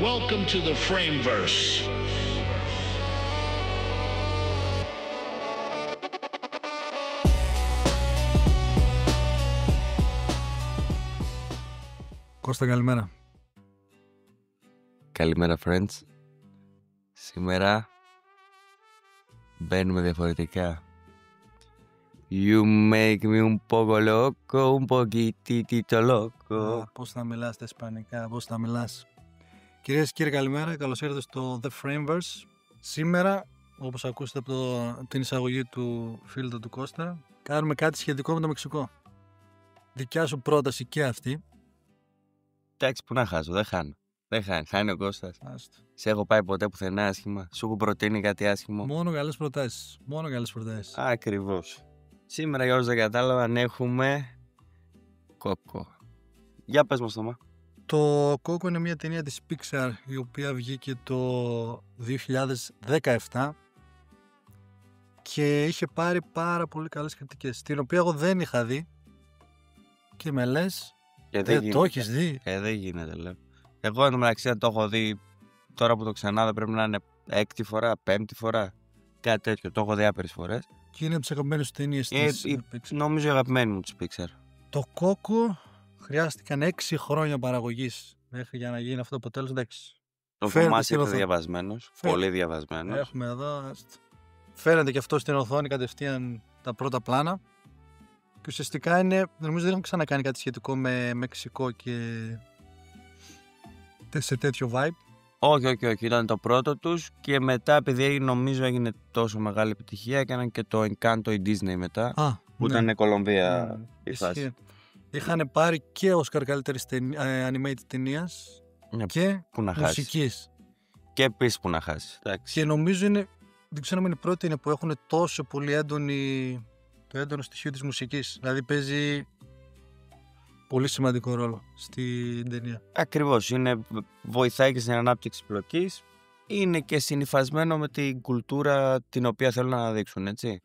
Welcome to the Frameverse. Κώστα, καλημέρα. Καλημέρα friends. Σήμερα μπαίνουμε διαφορετικά. You make me un poco loco, un poquitito loco. Πώς θα μιλάς τα ισπανικά, πώς θα μιλάς. Κυρίες και κύριοι, καλημέρα. Καλώς ήρθατε στο The Frameverse. Σήμερα, όπως ακούσατε από την εισαγωγή του φίλου του Κώστα, κάνουμε κάτι σχετικό με το Μεξικό. Δικιά σου πρόταση και αυτή. Εντάξει, που να χάσω, δεν χάνω. Δεν χάνει, χάνει ο Κώστας. Άστο. Σε έχω πάει ποτέ πουθενά άσχημα? Σου έχω προτείνει κάτι άσχημο? Μόνο καλές προτάσεις. Μόνο καλές προτάσεις. Ακριβώς. Σήμερα, για όσους δεν κατάλαβαν, έχουμε Κόκο. Για πες μας, Θωμά. Το Κόκο είναι μια ταινία της Pixar, η οποία βγήκε το 2017 και είχε πάρει πάρα πολύ καλές κριτικές, την οποία εγώ δεν είχα δει και με λες το έχεις δει. Δεν γίνεται, λέω. Εγώ εν τω μεταξύ το έχω δει τώρα που το ξανά, δεν πρέπει να είναι 6η φορά, 5η φορά, κάτι τέτοιο. Το έχω δει άπειρες φορές. Και είναι από τις αγαπημένες ταινίες της Pixar. Νομίζω η αγαπημένη μου της Pixar. Το Κόκο χρειάστηκαν 6 χρόνια παραγωγής μέχρι για να γίνει αυτό το αποτέλεσμα. Εντάξει. Ο Θωμάς είναι διαβασμένος, πολύ διαβασμένος. Έχουμε εδώ. Φαίνεται και αυτό στην οθόνη κατευθείαν τα πρώτα πλάνα. Και ουσιαστικά είναι, νομίζω δεν έχουν ξανακάνει κάτι σχετικό με Μεξικό και σε τέτοιο vibe. Όχι, ήταν το πρώτο τους και μετά, επειδή νομίζω έγινε τόσο μεγάλη επιτυχία, έκαναν και το Encanto η Disney μετά, που ήταν Κολομβία η φάση. Είχαν πάρει και Oscar καλύτερης animated ταινίας και μουσικής. Και επίσης που να χάσει. Και νομίζω είναι, δεν ξέρω αν είναι η πρώτη είναι που έχουν τόσο πολύ το έντονο στοιχείο της μουσικής. Δηλαδή παίζει πολύ σημαντικό ρόλο στην ταινία. Ακριβώς, βοηθάει και στην ανάπτυξη πλοκής. Είναι και συνυφασμένο με την κουλτούρα την οποία θέλουν να αναδείξουν, έτσι.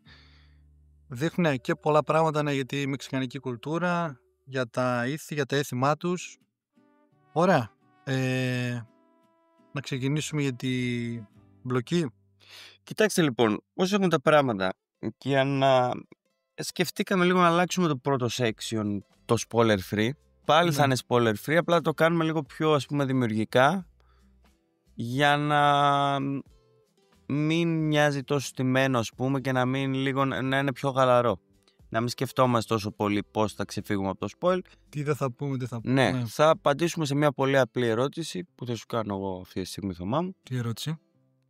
Δείχνουν και πολλά πράγματα για τη μεξικανική κουλτούρα, για τα ήθη, για τα έθιμά τους. Ωραία. Να ξεκινήσουμε για τη μπλοκή. Κοιτάξτε λοιπόν, πώς έχουν τα πράγματα. Για να σκεφτήκαμε λίγο να αλλάξουμε το πρώτο section, το spoiler free. Πάλι θα είναι spoiler free, απλά το κάνουμε λίγο πιο, ας πούμε, δημιουργικά, για να μην μοιάζει τόσο στημένο, ας πούμε, και να είναι πιο χαλαρό. Να μην σκεφτόμαστε τόσο πολύ πώς θα ξεφύγουμε από το spoil. Τι δεν θα πούμε, τι θα πούμε. Ναι, θα απαντήσουμε σε μια πολύ απλή ερώτηση που θα σου κάνω εγώ αυτή τη στιγμή, Θωμά μου. Τι ερώτηση?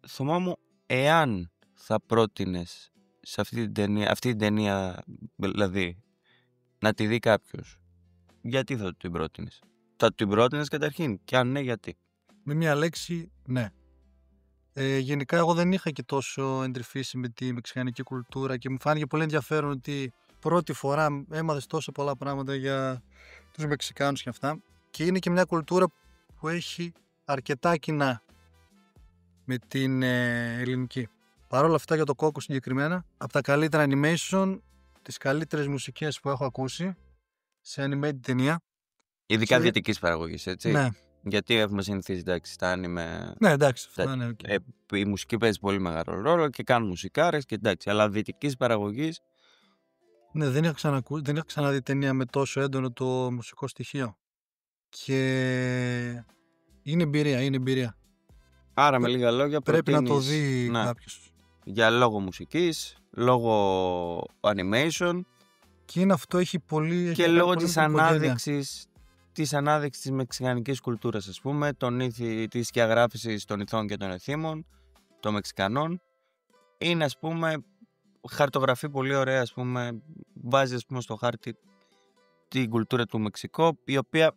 Θωμά μου, εάν θα πρότεινες σε αυτή την ταινία, δηλαδή, να τη δει κάποιος, γιατί θα την πρότεινες? Θα την πρότεινες καταρχήν, και αν ναι, γιατί? Με μια λέξη, ναι. Γενικά εγώ δεν είχα και τόσο εντρυφήσει με τη μεξικανική κουλτούρα και μου φάνηκε πολύ ενδιαφέρον ότι πρώτη φορά έμαθες τόσο πολλά πράγματα για τους Μεξικάνους και αυτά, και είναι και μια κουλτούρα που έχει αρκετά κοινά με την ελληνική. Παρ' όλα αυτά, για το Κόκο συγκεκριμένα, από τα καλύτερα animation, τις καλύτερες μουσικές που έχω ακούσει σε animated ταινία. Ειδικά δυτικής παραγωγής, έτσι. Ναι. Γιατί έχουμε συνηθίσει, εντάξει, τα anime. Ναι, εντάξει, αυτά είναι okay. Η μουσική παίζει πολύ μεγάλο ρόλο και κάνουν μουσικάρες και εντάξει, αλλά δυτικής παραγωγής. Ναι, δεν είχα ξαναδεί ταινία με τόσο έντονο το μουσικό στοιχείο. Και είναι εμπειρία. Άρα με λίγα λόγια πρέπει να το δει κάποιος. Για λόγω μουσικής, λόγω animation. Και είναι αυτό, έχει πολύ. Και λόγω της ανάδειξης της μεξικανικής κουλτούρας, ας πούμε, της σκιαγράφησης των ηθών και των εθήμων, των Μεξικανών. Είναι, ας πούμε, χαρτογραφεί πολύ ωραία, ας πούμε, βάζει, ας πούμε, στο χάρτη την κουλτούρα του Μεξικού, η οποία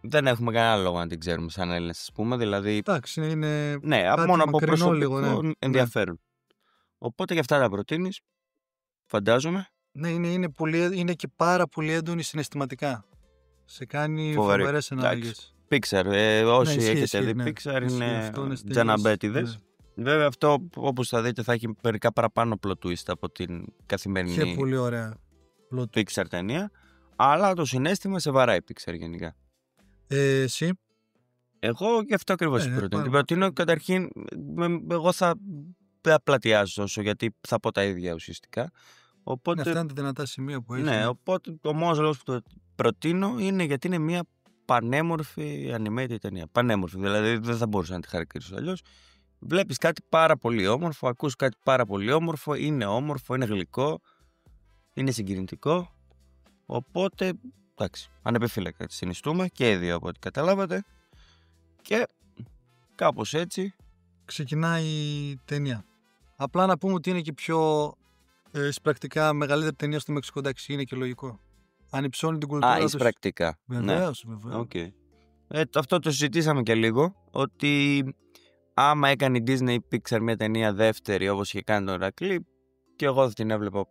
δεν έχουμε κανένα λόγο να την ξέρουμε σαν Έλληνες, ας πούμε, δηλαδή. Εντάξει, είναι. Ναι, μόνο από προσωπικό ενδιαφέρον. Οπότε γι' αυτά τα προτείνεις, φαντάζομαι. Ναι, είναι και πάρα πολύ έντονη συναισθηματικά. Σε κάνει φοβερές εναλλαγές. Pixar, όσοι έχετε δει Pixar είναι τζαναμπέτιδες. Βέβαια αυτό, όπως θα δείτε, θα έχει μερικά παραπάνω plot twist από την καθημερινή και πολύ ωραία Pixar ταινία. Αλλά το συναίσθημα σε βαράει Pixar γενικά. Εσύ? Εγώ γι' αυτό ακριβώς την προτείνω. Την προτείνω καταρχήν, εγώ δεν πλατιάζω τόσο, γιατί θα πω τα ίδια ουσιαστικά. Οπότε, αυτά είναι τα δυνατά σημεία που έχει. Ναι, οπότε ο μόνος λόγος που το προτείνω είναι γιατί είναι μια πανέμορφη animated ταινία. Πανέμορφη, δηλαδή δεν θα μπορούσα να τη χαρακτηρίσω αλλιώς. Βλέπεις κάτι πάρα πολύ όμορφο, ακούς κάτι πάρα πολύ όμορφο, είναι γλυκό, είναι συγκινητικό. Οπότε, εντάξει, ανεπιφύλακτα τη συνιστούμε και οι δύο από ό,τι καταλάβατε. Και κάπως έτσι ξεκινάει η ταινία. Απλά να πούμε ότι είναι και πιο πρακτικά μεγαλύτερη ταινία στο Μεξικό, εντάξει, είναι και λογικό. Ανυψώνει την κουλτούρα τους. Πρακτικά. Βεβαίως, Ναι. βεβαίως. Okay. Αυτό το συζητήσαμε και λίγο, ότι άμα έκανε η Disney Pixar μια ταινία δεύτερη όπως είχε κάνει τον Ηρακλή, και εγώ θα την έβλεπα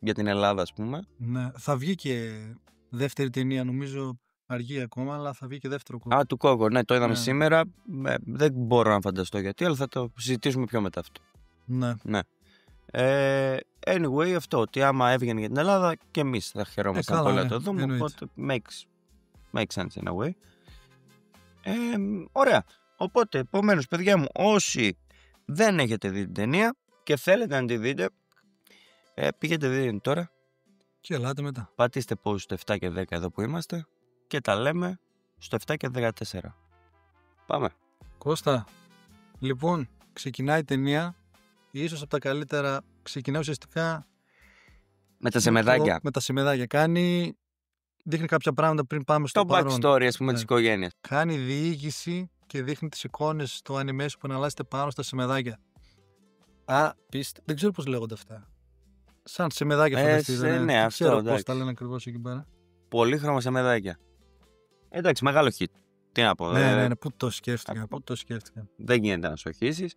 για την Ελλάδα, ας πούμε. Ναι, θα βγει και δεύτερη ταινία, νομίζω αργεί ακόμα, αλλά θα βγει και δεύτερο Κόκο. Του Κόκο, ναι, το είδαμε Ναι. σήμερα. Δεν μπορώ να φανταστώ γιατί, αλλά θα το συζητήσουμε πιο μετά αυτό. Ναι. Anyway, αυτό, ότι άμα έβγαινε για την Ελλάδα και εμείς θα χαιρόμασταν πολύ να το δούμε. Εννοείται. Οπότε makes sense in a way. Ωραία. Οπότε, επομένως, παιδιά μου, όσοι δεν έχετε δει την ταινία και θέλετε να τη δείτε, πήγαινε δείτε την τώρα. Και ελάτε μετά. Πατήστε pause στο 7 και 10 εδώ που είμαστε και τα λέμε στο 7 και 14. Πάμε. Κώστα, λοιπόν, ξεκινάει η ταινία. Ίσως από τα καλύτερα, ξεκινάει ουσιαστικά Με τα σεμεδάκια. με τα σεμεδάκια. Δείχνει κάποια πράγματα πριν πάμε στο Το παρόν. backstory, ας πούμε, Ναι. της οικογένειας. Κάνει διοίκηση και δείχνει τις εικόνες στο animation που εναλλάσσεται πάνω στα σεμεδάκια. Δεν ξέρω πώς λέγονται αυτά. Σαν σεμεδάκια φανταστείτε. Ναι, δεν αυτό, ξέρω πώς εντάξει. τα λένε ακριβώς εκεί πέρα. Πολύχρωμα σεμεδάκια. Εντάξει, μεγάλο hit. Τι να πω. Ναι, πού το σκέφτηκα. Δεν γίνεται να σοχίσεις.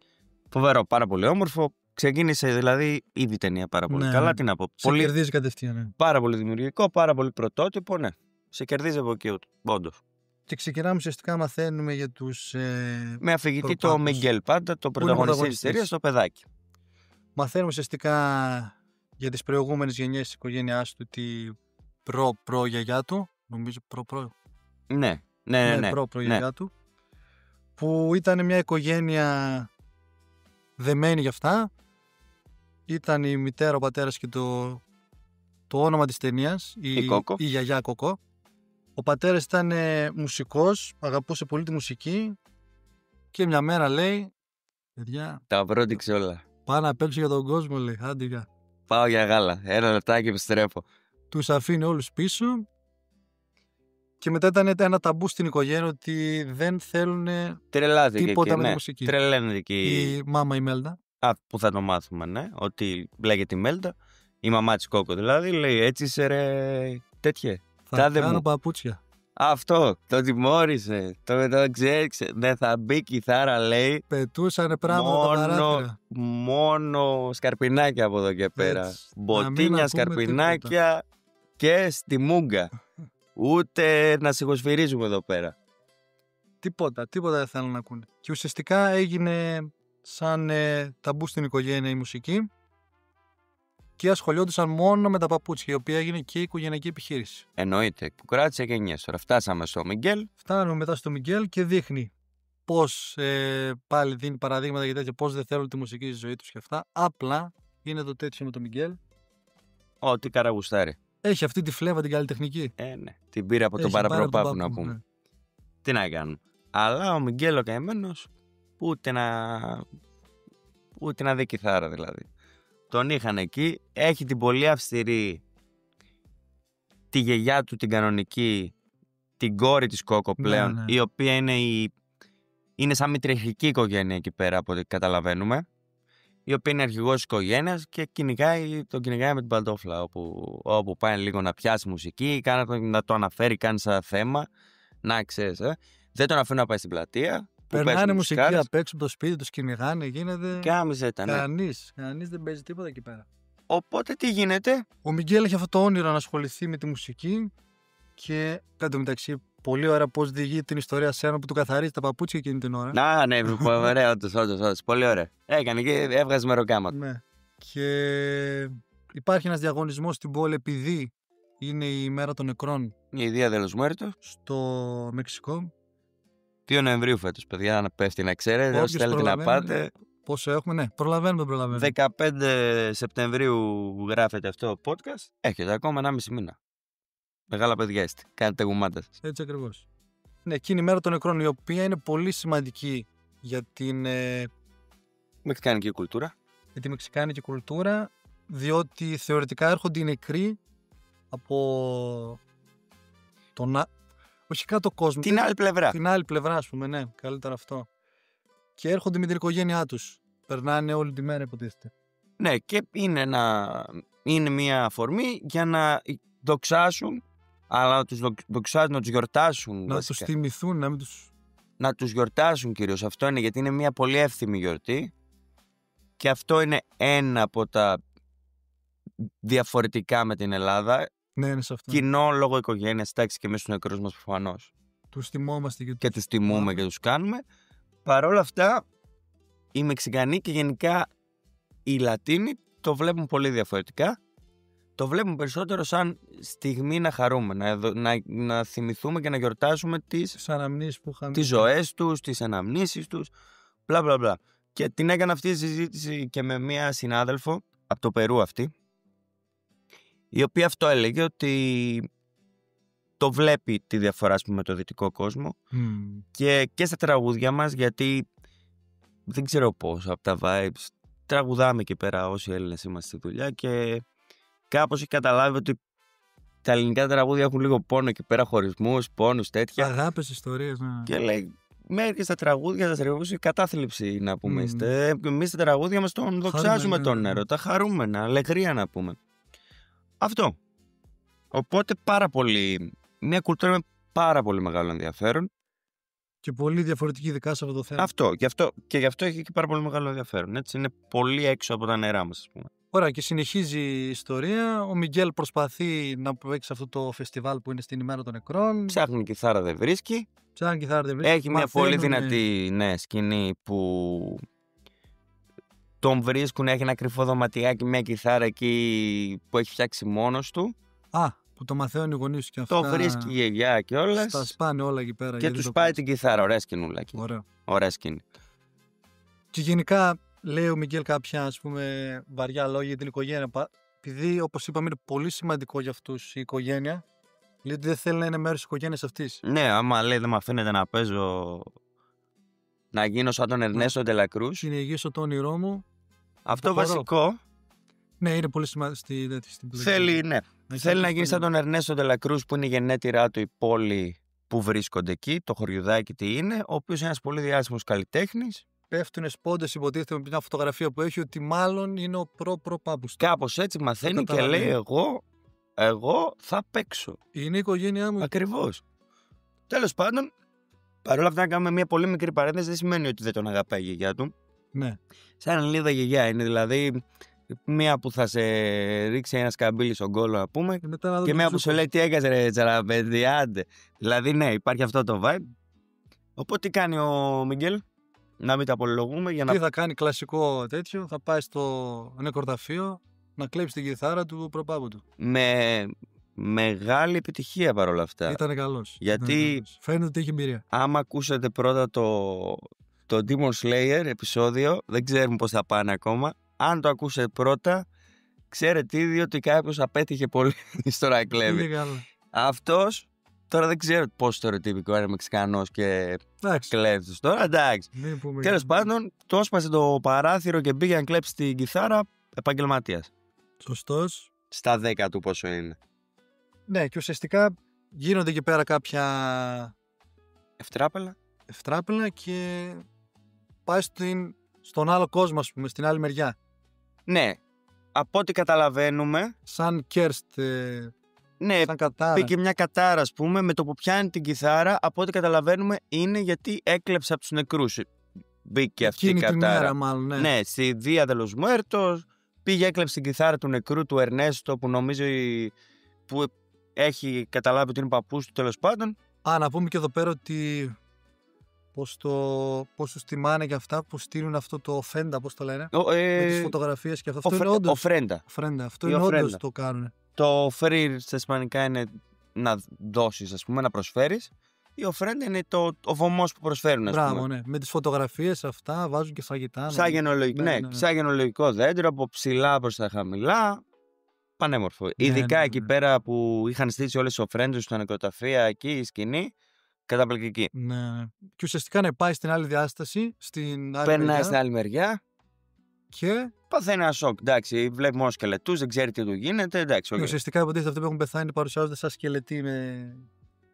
Φοβερό, πάρα πολύ όμορφο. Ξεκίνησε δηλαδή ήδη η ταινία πάρα πολύ καλά. Τι να πω. Σε κερδίζει κατευθείαν. Ναι. Πάρα πολύ δημιουργικό, πάρα πολύ πρωτότυπο. Ναι. Σε κερδίζει από εκεί, όντως. Και ξεκινάμε ουσιαστικά, μαθαίνουμε για τους. Με αφηγητή το Μιγγέλ πάντα, το πρωταγωνιστή της εταιρείας, το παιδάκι. Μαθαίνουμε ουσιαστικά για τις προηγούμενες γενιές της οικογένειάς του, τη προ-γιαγιά του. Νομίζω Ναι. Προ-γιαγιά του. Που ήταν μια οικογένεια δεμένη γι' αυτά. Ήταν η μητέρα, ο πατέρας και το όνομα της ταινίας, η γιαγιά Κοκό. Ο πατέρας ήταν μουσικός, αγαπούσε πολύ τη μουσική και μια μέρα λέει, παιδιά, τα βρόντιξε όλα. πάω να παίξω για τον κόσμο, λέει, άντε για. Πάω για γάλα, ένα λεπτάκι επιστρέφω. Τους αφήνει όλους πίσω και μετά ήταν ένα ταμπού στην οικογένεια ότι δεν θέλουν τίποτα με τη μουσική. Τρελαίνεται η μάμα η Μέλντα. Που θα το μάθουμε, ναι, ότι λέγεται η Μέλντα, η μαμά της Κόκο δηλαδή, λέει έτσι είσαι ρε τέτοιε. Θα κάνω παπούτσια. Αυτό, το τιμώρησε, το ξέρει, δεν θα μπει κιθάρα, λέει. Πετούσανε πράγματα μόνο σκαρπινάκια από εδώ και πέρα. Μποτίνια, σκαρπινάκια και στη μούγκα. Ούτε να σιγοσφυρίζουμε εδώ πέρα. Τίποτα δεν θέλουν να ακούνε. Και ουσιαστικά έγινε σαν ταμπού στην οικογένεια η μουσική και ασχολιόντουσαν μόνο με τα παπούτσια, η οποία έγινε και η οικογενειακή επιχείρηση. Εννοείται, που κράτησε γενιές. Τώρα φτάσαμε στο Μιγγέλ. Φτάνουμε μετά στο Μιγγέλ και δείχνει πώς πάλι δίνει παραδείγματα για τέτοια, πώς δεν θέλουν τη μουσική στη ζωή τους και αυτά. Απλά είναι το τέτοιο με το Μιγγέλ. Ό,τι καραγουστάρει. Έχει αυτή τη φλέβα την καλλιτεχνική. Ναι. Την πήρε από τον παραπροπάπου να πούμε. Ναι. Τι να κάνουμε. Αλλά ο Μιγγέλ ο καημένος ούτε να δει κιθάρα δηλαδή. Τον είχαν εκεί. Έχει την πολύ αυστηρή τη γιαγιά του την κανονική, την κόρη της Κόκο πλέον, ναι. Η οποία είναι σαν μητριαρχική οικογένεια εκεί πέρα από ό,τι καταλαβαίνουμε, η οποία είναι αρχηγός της οικογένειας και τον κυνηγάει με την παντόφλα όπου πάει λίγο να πιάσει μουσική, να το αναφέρει, κάνει σαν θέμα, να ξέρεις, δεν τον αφήνουν να πάει στην πλατεία. Περνάνε μουσική απ' έξω από το σπίτι, τους κυνηγάνε, γίνεται. Κάμιζε, ναι. Κανείς δεν παίζει τίποτα εκεί πέρα. Οπότε τι γίνεται. Ο Μιγγέλ έχει αυτό το όνειρο να ασχοληθεί με τη μουσική και κάτω μεταξύ πολύ ωραία πώς διηγεί την ιστορία σε έναν που του καθαρίζει τα παπούτσια εκείνη την ώρα. Ναι, ωραία, όντως, πολύ ωραία. Έκανε και έβγαζε μεροκάμα. Ναι. Και υπάρχει ένας διαγωνισμός στην πόλη επειδή είναι η μέρα των νεκρών. Η Δία de los Muertos. Στο Μεξικό. 2 Νοεμβρίου φέτος, παιδιά, να πέφτει, να ξέρετε. Όσοι θέλετε να πάτε. Πόσο έχουμε, ναι. Προλαβαίνουμε. 15 Σεπτεμβρίου γράφετε αυτό το podcast. Έχετε ακόμα 1,5 μήνα. Μεγάλα παιδιά είστε. Κάνετε γουμάτες. Έτσι ακριβώς. Ναι, εκείνη η μέρα των νεκρών, η οποία είναι πολύ σημαντική για την μεξικάνικη κουλτούρα. Για τη μεξικάνικη κουλτούρα, διότι θεωρητικά έρχονται οι νεκροί από όχι κάτω κόσμο. Την άλλη πλευρά. Την άλλη πλευρά, ας πούμε, ναι, καλύτερα αυτό. Και έρχονται με την οικογένειά τους. Περνάνε όλη τη μέρα, υποτίθεται. Ναι, και είναι μια αφορμή για να δοξάσουν, αλλά να τους δοξάσουν, να τους γιορτάσουν. Να τους θυμηθούν, να τους γιορτάσουν κυρίως. Αυτό είναι, γιατί είναι μια πολύ εύθυμη γιορτή. Και αυτό είναι ένα από τα διαφορετικά με την Ελλάδα. Ναι, είναι σε αυτό. Κοινό λόγω οικογένειας, εντάξει, και μέσα στους νεκρούς μας προφανώς. Τους τιμόμαστε και τους τιμούμε και τους κάνουμε. Παρ' όλα αυτά, οι Μεξικανοί και γενικά οι Λατίνοι το βλέπουν πολύ διαφορετικά. Το βλέπουν περισσότερο σαν στιγμή να χαρούμε, να θυμηθούμε και να γιορτάσουμε τις αναμνήσεις που είχαμε, τις ζωές τους, τις αναμνήσεις τους, μπλα μπλα μπλα. Και την έκανα αυτή τη συζήτηση και με μία συνάδελφο από το Περού αυτή, η οποία αυτό έλεγε, ότι το βλέπει τη διαφορά, ας πούμε, με το δυτικό κόσμο και στα τραγούδια μας, γιατί δεν ξέρω πώς, από τα vibes τραγουδάμε εκεί πέρα όσοι Έλληνες είμαστε στη δουλειά, και κάπως έχει καταλάβει ότι τα ελληνικά τραγούδια έχουν λίγο πόνο εκεί πέρα, χωρισμούς, πόνους, τέτοια. Αγάπες, ιστορίες, ναι. Και λέει, μέχρι στα τραγούδια σας ρεύουν η κατάθλιψη, να πούμε. Εμείς στα τραγούδια μας τον δοξάζουμε τον νερό, τα χαρούμενα, αλεγρία, να πούμε. Αυτό. Οπότε μια κουλτούρα με πάρα πολύ μεγάλο ενδιαφέρον. Και πολύ διαφορετική, ειδικά σε αυτό το θέμα. Αυτό. Και γι' αυτό έχει και πάρα πολύ μεγάλο ενδιαφέρον. Έτσι, είναι πολύ έξω από τα νερά μας, ας πούμε. Ωραία, και συνεχίζει η ιστορία. Ο Μιγγέλ προσπαθεί να παίξει αυτό το φεστιβάλ που είναι στην ημέρα των νεκρών. Ψάχνει κιθάρα, δεν βρίσκει. Έχει Έχει μια πολύ δυνατή σκηνή που τον βρίσκουν, έχει ένα κρυφό δωματιάκι, μια κιθάρα εκεί που έχει φτιάξει μόνος του. Που το μαθαίνουν οι γονείς του και αυτά. Το βρίσκει η γιαγιά και όλες. Τα σπάνε όλα εκεί πέρα. Και τους πάει την κιθάρα. Ωραία σκηνούλα εκεί. Ωραία σκηνή. Και γενικά λέει ο Μιγγέλ κάποια, ας πούμε, βαριά λόγια για την οικογένεια. Επειδή, όπως είπαμε, είναι πολύ σημαντικό για αυτούς η οικογένεια. Λέει ότι δεν θέλει να είναι μέρος της οικογένειας αυτής. Ναι, άμα λέει δεν με αφήνετε να παίζω, να γίνω σαν τον Ερνέστο Ντελακρούς, συνεχίσω το όνειρό μου. Αυτό βασικό. Ναι, είναι πολύ σημαντικό στην Θέλει, ναι. Θέλει να γίνει σαν τον Ερνέστο Ντελακρούς, που είναι η γενέτειρά του η πόλη που βρίσκονται εκεί, το χωριουδάκι τι είναι, ο οποίος είναι ένας πολύ διάσημος καλλιτέχνης. Πέφτουνε σπόντες, υποτίθεται, με μια φωτογραφία που έχει, ότι μάλλον είναι ο προ-πάπους του. Κάπως έτσι μαθαίνει και λέει, εγώ θα παίξω. Είναι η οικογένειά μου. Ακριβώς. Τέλος πάντων, παρόλα αυτά να κάνουμε μια πολύ μικρή παρένθεση, δεν σημαίνει ότι δεν τον αγαπάει η γιαγιά του. Ναι. Σαν Ελληνίδα γιαγιά είναι, δηλαδή μία που θα σε ρίξει ένα σκαμπίλι στον κόλο, να πούμε, και μία που σου λέει τι έκασε ρε τσαραπέδι, άντε. Δηλαδή ναι, υπάρχει αυτό το vibe. Οπότε τι κάνει ο Μιγγέλ, να μην τα απολογούμε για να... Τι θα κάνει, κλασικό τέτοιο, θα πάει στο νεκροταφείο να κλέψει την κιθάρα του προπάπου του. Με μεγάλη επιτυχία παρόλα αυτά. Ήτανε καλός. Γιατί φαίνεται ότι έχει εμπειρία. Άμα ακούσετε πρώτα το Demon Slayer επεισόδιο, δεν ξέρουμε πώς θα πάνε ακόμα. Αν το ακούσετε πρώτα, ξέρετε ήδη ότι κάποιος απέτυχε πολύ στο να κλέβει. Αυτός, τώρα δεν ξέρω πόσο στερεοτυπικό είναι Μεξικανός και κλέβτης. Τώρα εντάξει. Τέλος πάντων, το έσπασε το παράθυρο και πήγε να κλέψει την κιθάρα, επαγγελματίας. Σωστός. Στα 10 του πόσο είναι. Ναι, και ουσιαστικά γίνονται εκεί πέρα κάποια ευτράπελα και πάει στον άλλο κόσμο, ας πούμε, στην άλλη μεριά. Ναι, από ό,τι καταλαβαίνουμε. Σαν Κέρστ. Ναι, σαν κατάρα. Πήγε μια κατάρα, ας πούμε, με το που πιάνει την κιθάρα, από ό,τι καταλαβαίνουμε είναι γιατί έκλεψε από τους νεκρούς. Μπήκε αυτή η κατάρα. Τη μέρα, μάλλον, ναι. Ναι, στη Δία de los Muertos, πήγε, έκλεψε την κιθάρα του νεκρού του Ερνέστο, που νομίζει, που έχει καταλάβει ότι είναι παππούς του, τέλος πάντων. Να πούμε και εδώ πέρα ότι πώς τους τιμάνε για αυτά που στείλουν αυτό το φέντα, πώς το λένε, με τις φωτογραφίες και αυτό. Είναι όντως, οφρέντα. Αυτό είναι όντως το κάνουν. Το free στα ισπανικά είναι να δώσεις, ας πούμε, να προσφέρεις. Η οφρέντα είναι ο βωμός που προσφέρουν, ας πούμε. Μπράβο, ναι. Με τις φωτογραφίες αυτά βάζουν και φαγητά. Σαν γενολογικό δέντρο, από ψηλά προς τα χαμηλά. Πανέμορφο. Ειδικά εκεί πέρα που είχαν στήσει όλες τις οφρέντες στα νεκροταφεία, εκεί η σκηνή. Καταπληκτική. Ναι. Και ουσιαστικά να πάει στην άλλη διάσταση. Περνάει στην άλλη μεριά. Και παθαίνει ένα σοκ. Εντάξει, βλέπει μόνο σκελετούς, δεν ξέρει τι του γίνεται. Εντάξει, okay. Ουσιαστικά υποτίθεται αυτοί που έχουν πεθάνει παρουσιάζονται σαν σκελετοί με.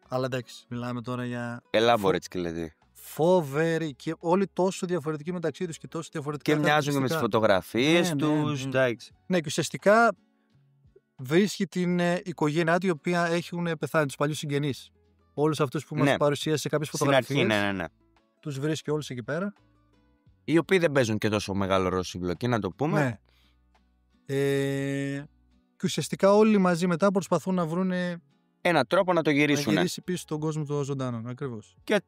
Αλλά εντάξει, μιλάμε τώρα για. Elaborate σκελετοί. Φοβεροί και όλοι τόσο διαφορετικοί μεταξύ τους και τόσο διαφορετικά. Και μοιάζουν και με τις φωτογραφίες τους. Ναι, και ουσιαστικά βρίσκει την οικογένειά του η οποία έχουν πεθάνει, τους παλιούς συγγενείς. Όλους αυτούς που μας παρουσίασε σε κάποιες φωτογραφίες. Ναι. Τους βρίσκει όλους εκεί πέρα. Οι οποίοι δεν παίζουν και τόσο μεγάλο ρόλο στην πλοκή, να το πούμε. Ναι. Και ουσιαστικά όλοι μαζί μετά προσπαθούν να βρουν έναν τρόπο να το γυρίσουν. Να γυρίσει πίσω στον κόσμο των ζωντάνων, ακριβώς. Και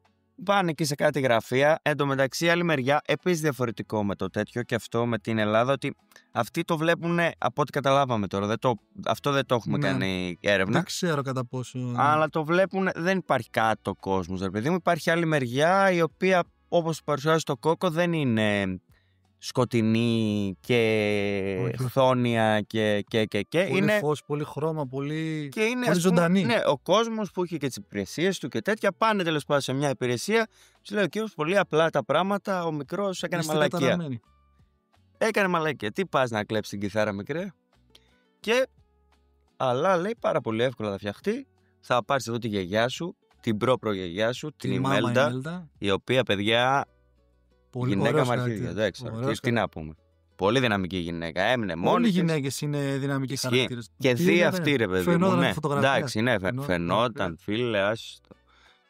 πάνε εκεί σε κάτι γραφεία. Εν τω μεταξύ, άλλη μεριά, επίσης διαφορετικό με το τέτοιο και αυτό με την Ελλάδα, ότι αυτοί το βλέπουν από ό,τι καταλάβαμε τώρα. Αυτό δεν το έχουμε κάνει έρευνα. Δεν ξέρω κατά πόσο. Αλλά το βλέπουν, δεν υπάρχει κάτω κόσμος, ρε παιδί μου. Υπάρχει άλλη μεριά η οποία, όπως παρουσιάζει το Κόκο, δεν είναι σκοτεινή και χθόνια και. Πολύ είναι φως, πολύ χρώμα, πολύ ζωντανή. Ναι, ο κόσμος που έχει και τις υπηρεσίες του και τέτοια πάνε τέλος πάντων σε μια υπηρεσία. Του λέει ο κύριος πολύ απλά τα πράγματα. Ο μικρός έκανε μαλακία. Έκανε μαλακία. Τι πας να κλέψεις την κιθάρα, μικρέ? Αλλά λέει πάρα πολύ εύκολα θα φτιαχτεί. Θα πάρεις εδώ τη γιαγιά σου, την προπρογιαγιά σου, την Ιμέλντα, η οποία, παιδιά. Πολύ γυναίκα με αρχίδια, εντάξει. Τι να πούμε. Πολύ δυναμική γυναίκα. Έμεινε μόνη. Όλοι οι γυναίκες είναι δυναμικοί χαρακτήρες. Και δει αυτή, ρε παιδί μου. Ναι. Εντάξει, ναι, φαινόταν, φίλε, άστο.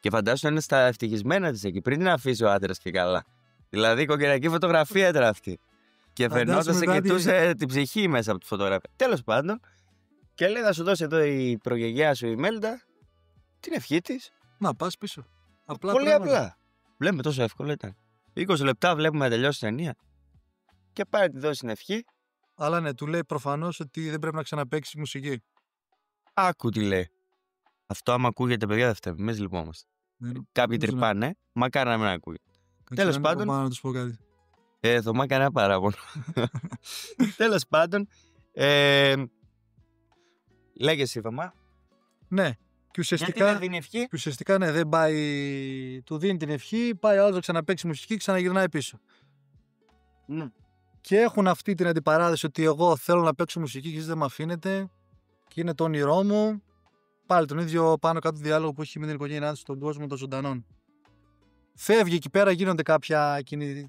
Και φαντάσου να είναι στα ευτυχισμένα της εκεί, πριν την αφήσει ο άντρας και καλά. Δηλαδή, οικογενειακή φωτογραφία ήταν αυτή. Και φαινόταν σε κοιτούσε την ψυχή μέσα από τη φωτογραφία. Τέλος πάντων, και λέει: θα σου δώσει εδώ η προγεγιά σου η Μέλντα την ευχή της. Να πας πίσω. Πολύ απλά. Βλέπουμε τόσο εύκολο ήταν. 20 λεπτά βλέπουμε να τελειώσει η ταινία και πάει να τη δώσει την ευχή. Αλλά ναι, του λέει προφανώς ότι δεν πρέπει να ξαναπαίξει μουσική. Άκου τι λέει. Αυτό άμα ακούγεται, παιδιά, δεν φταίμε. Εμείς λυπόμαστε. Κάποιοι τρυπάνε, μακάρι να μην ακούγεται. Τέλος πάντων. Να τους πω κάτι. Θωμά κανένα παράπονο. Τέλος πάντων. Λέγε εσύ, Θωμά. Ναι. Και ουσιαστικά, γιατί δεν δίνει ευχή. Και ουσιαστικά ναι, δεν πάει. Του δίνει την ευχή, πάει άλλο να ξαναπαίξει μουσική, ξαναγυρνάει πίσω. Ναι. Και έχουν αυτή την αντιπαράθεση ότι εγώ θέλω να παίξω μουσική και εσείς δεν με αφήνετε. Και είναι το όνειρό μου. Πάλι τον ίδιο πάνω κάτω διάλογο που έχει με την οικογένειά του στον κόσμο των ζωντανών. Φεύγει εκεί πέρα, γίνονται κάποια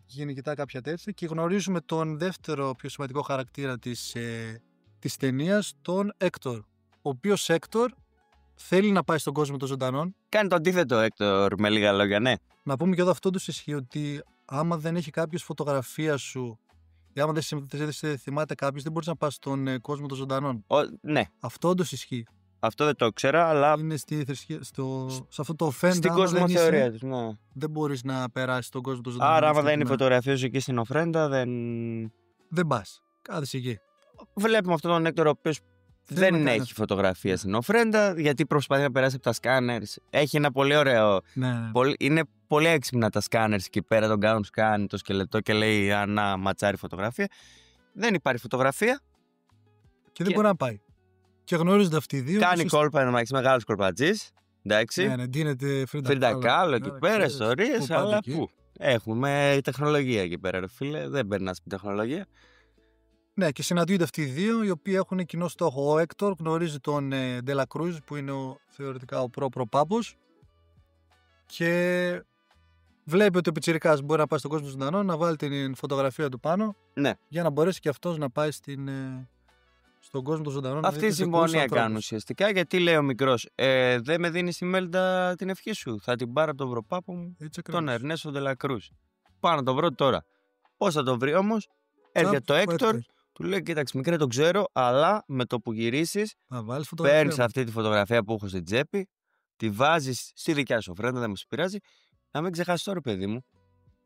κινητά κάποια τέτοια και γνωρίζουμε τον δεύτερο πιο σημαντικό χαρακτήρα της ταινίας, τον Έκτορ. Ο οποίος Έκτορ θέλει να πάει στον κόσμο των ζωντανών. Κάνει το αντίθετο Έκτορ, με λίγα λόγια, ναι. Να πούμε και εδώ αυτό του ισχύει ότι άμα δεν έχει κάποιος φωτογραφία σου ή άμα δεν σε θυμάται κάποιος, δεν μπορείς να πας στον κόσμο των ζωντανών. Ναι. Αυτό όντως ισχύει. Αυτό δεν το ξέρα, αλλά. Είναι σε αυτό το φέντα. Στην κοσμοθεωρία του, ναι. Δεν μπορείς να περάσεις στον κόσμο των ζωντανών. Άρα, άμα δεν είναι η φωτογραφία σου εκεί στην οφρέντα, δεν. Δεν πας. Κάθεσαι εκεί. Βλέπουμε αυτόν τον Έκτορ ο οποίος δεν έχει φωτογραφία στην οφρέντα, γιατί προσπαθεί να περάσει από τα σκάνερς. Έχει ένα πολύ ωραίο. Ναι. Είναι πολύ έξυπνα τα σκάνερς εκεί πέρα. Τον κάνουν σκάνι το σκελετό και λέει να ματσάρει φωτογραφία. Δεν υπάρχει φωτογραφία. Και δεν μπορεί να πάει. Και γνωρίζονται αυτοί οι δύο. Κάνει κόλπα ένα μεγάλο κορπατζής. Εντάξει. Ναι, ντύνεται Φρίντα Κάλο εκεί πέρα, ιστορίες. Αλλά πού. Έχουμε τεχνολογία εκεί πέρα, ρε φίλε. Δεν περνά στην τεχνολογία. Ναι, και συναντιούνται αυτοί οι δύο, οι οποίοι έχουν κοινό στόχο. Ο Έκτορ γνωρίζει τον Ντέλα Κρούζ, που είναι θεωρητικά ο προ-πάπος. Και βλέπει ότι ο πιτσιρικάς μπορεί να πάει στον κόσμο ζωντανό, να βάλει την φωτογραφία του πάνω. Ναι. Για να μπορέσει και αυτός να πάει στον κόσμο των ζωντανών. Αυτή η συμφωνία κάνουν ουσιαστικά, γιατί λέει ο μικρός, δεν με δίνεις η Μέλντα την ευχή σου. Θα την πάρω από τον προπάπο μου, τον Ερνέστο Ντέλα Κρούζ. Πάω να τον βρω τώρα. Πώς θα τον βρει όμως? Έρχεται το Έκτορ. Του λέει: κοίταξε, μικρέ, το ξέρω, αλλά με το που γυρίσεις, παίρνεις αυτή τη φωτογραφία που έχω στην τσέπη, τη βάζεις στη δικιά σου οφρέντα, δεν μου πειράζει, να μην ξεχάσεις τώρα, παιδί μου.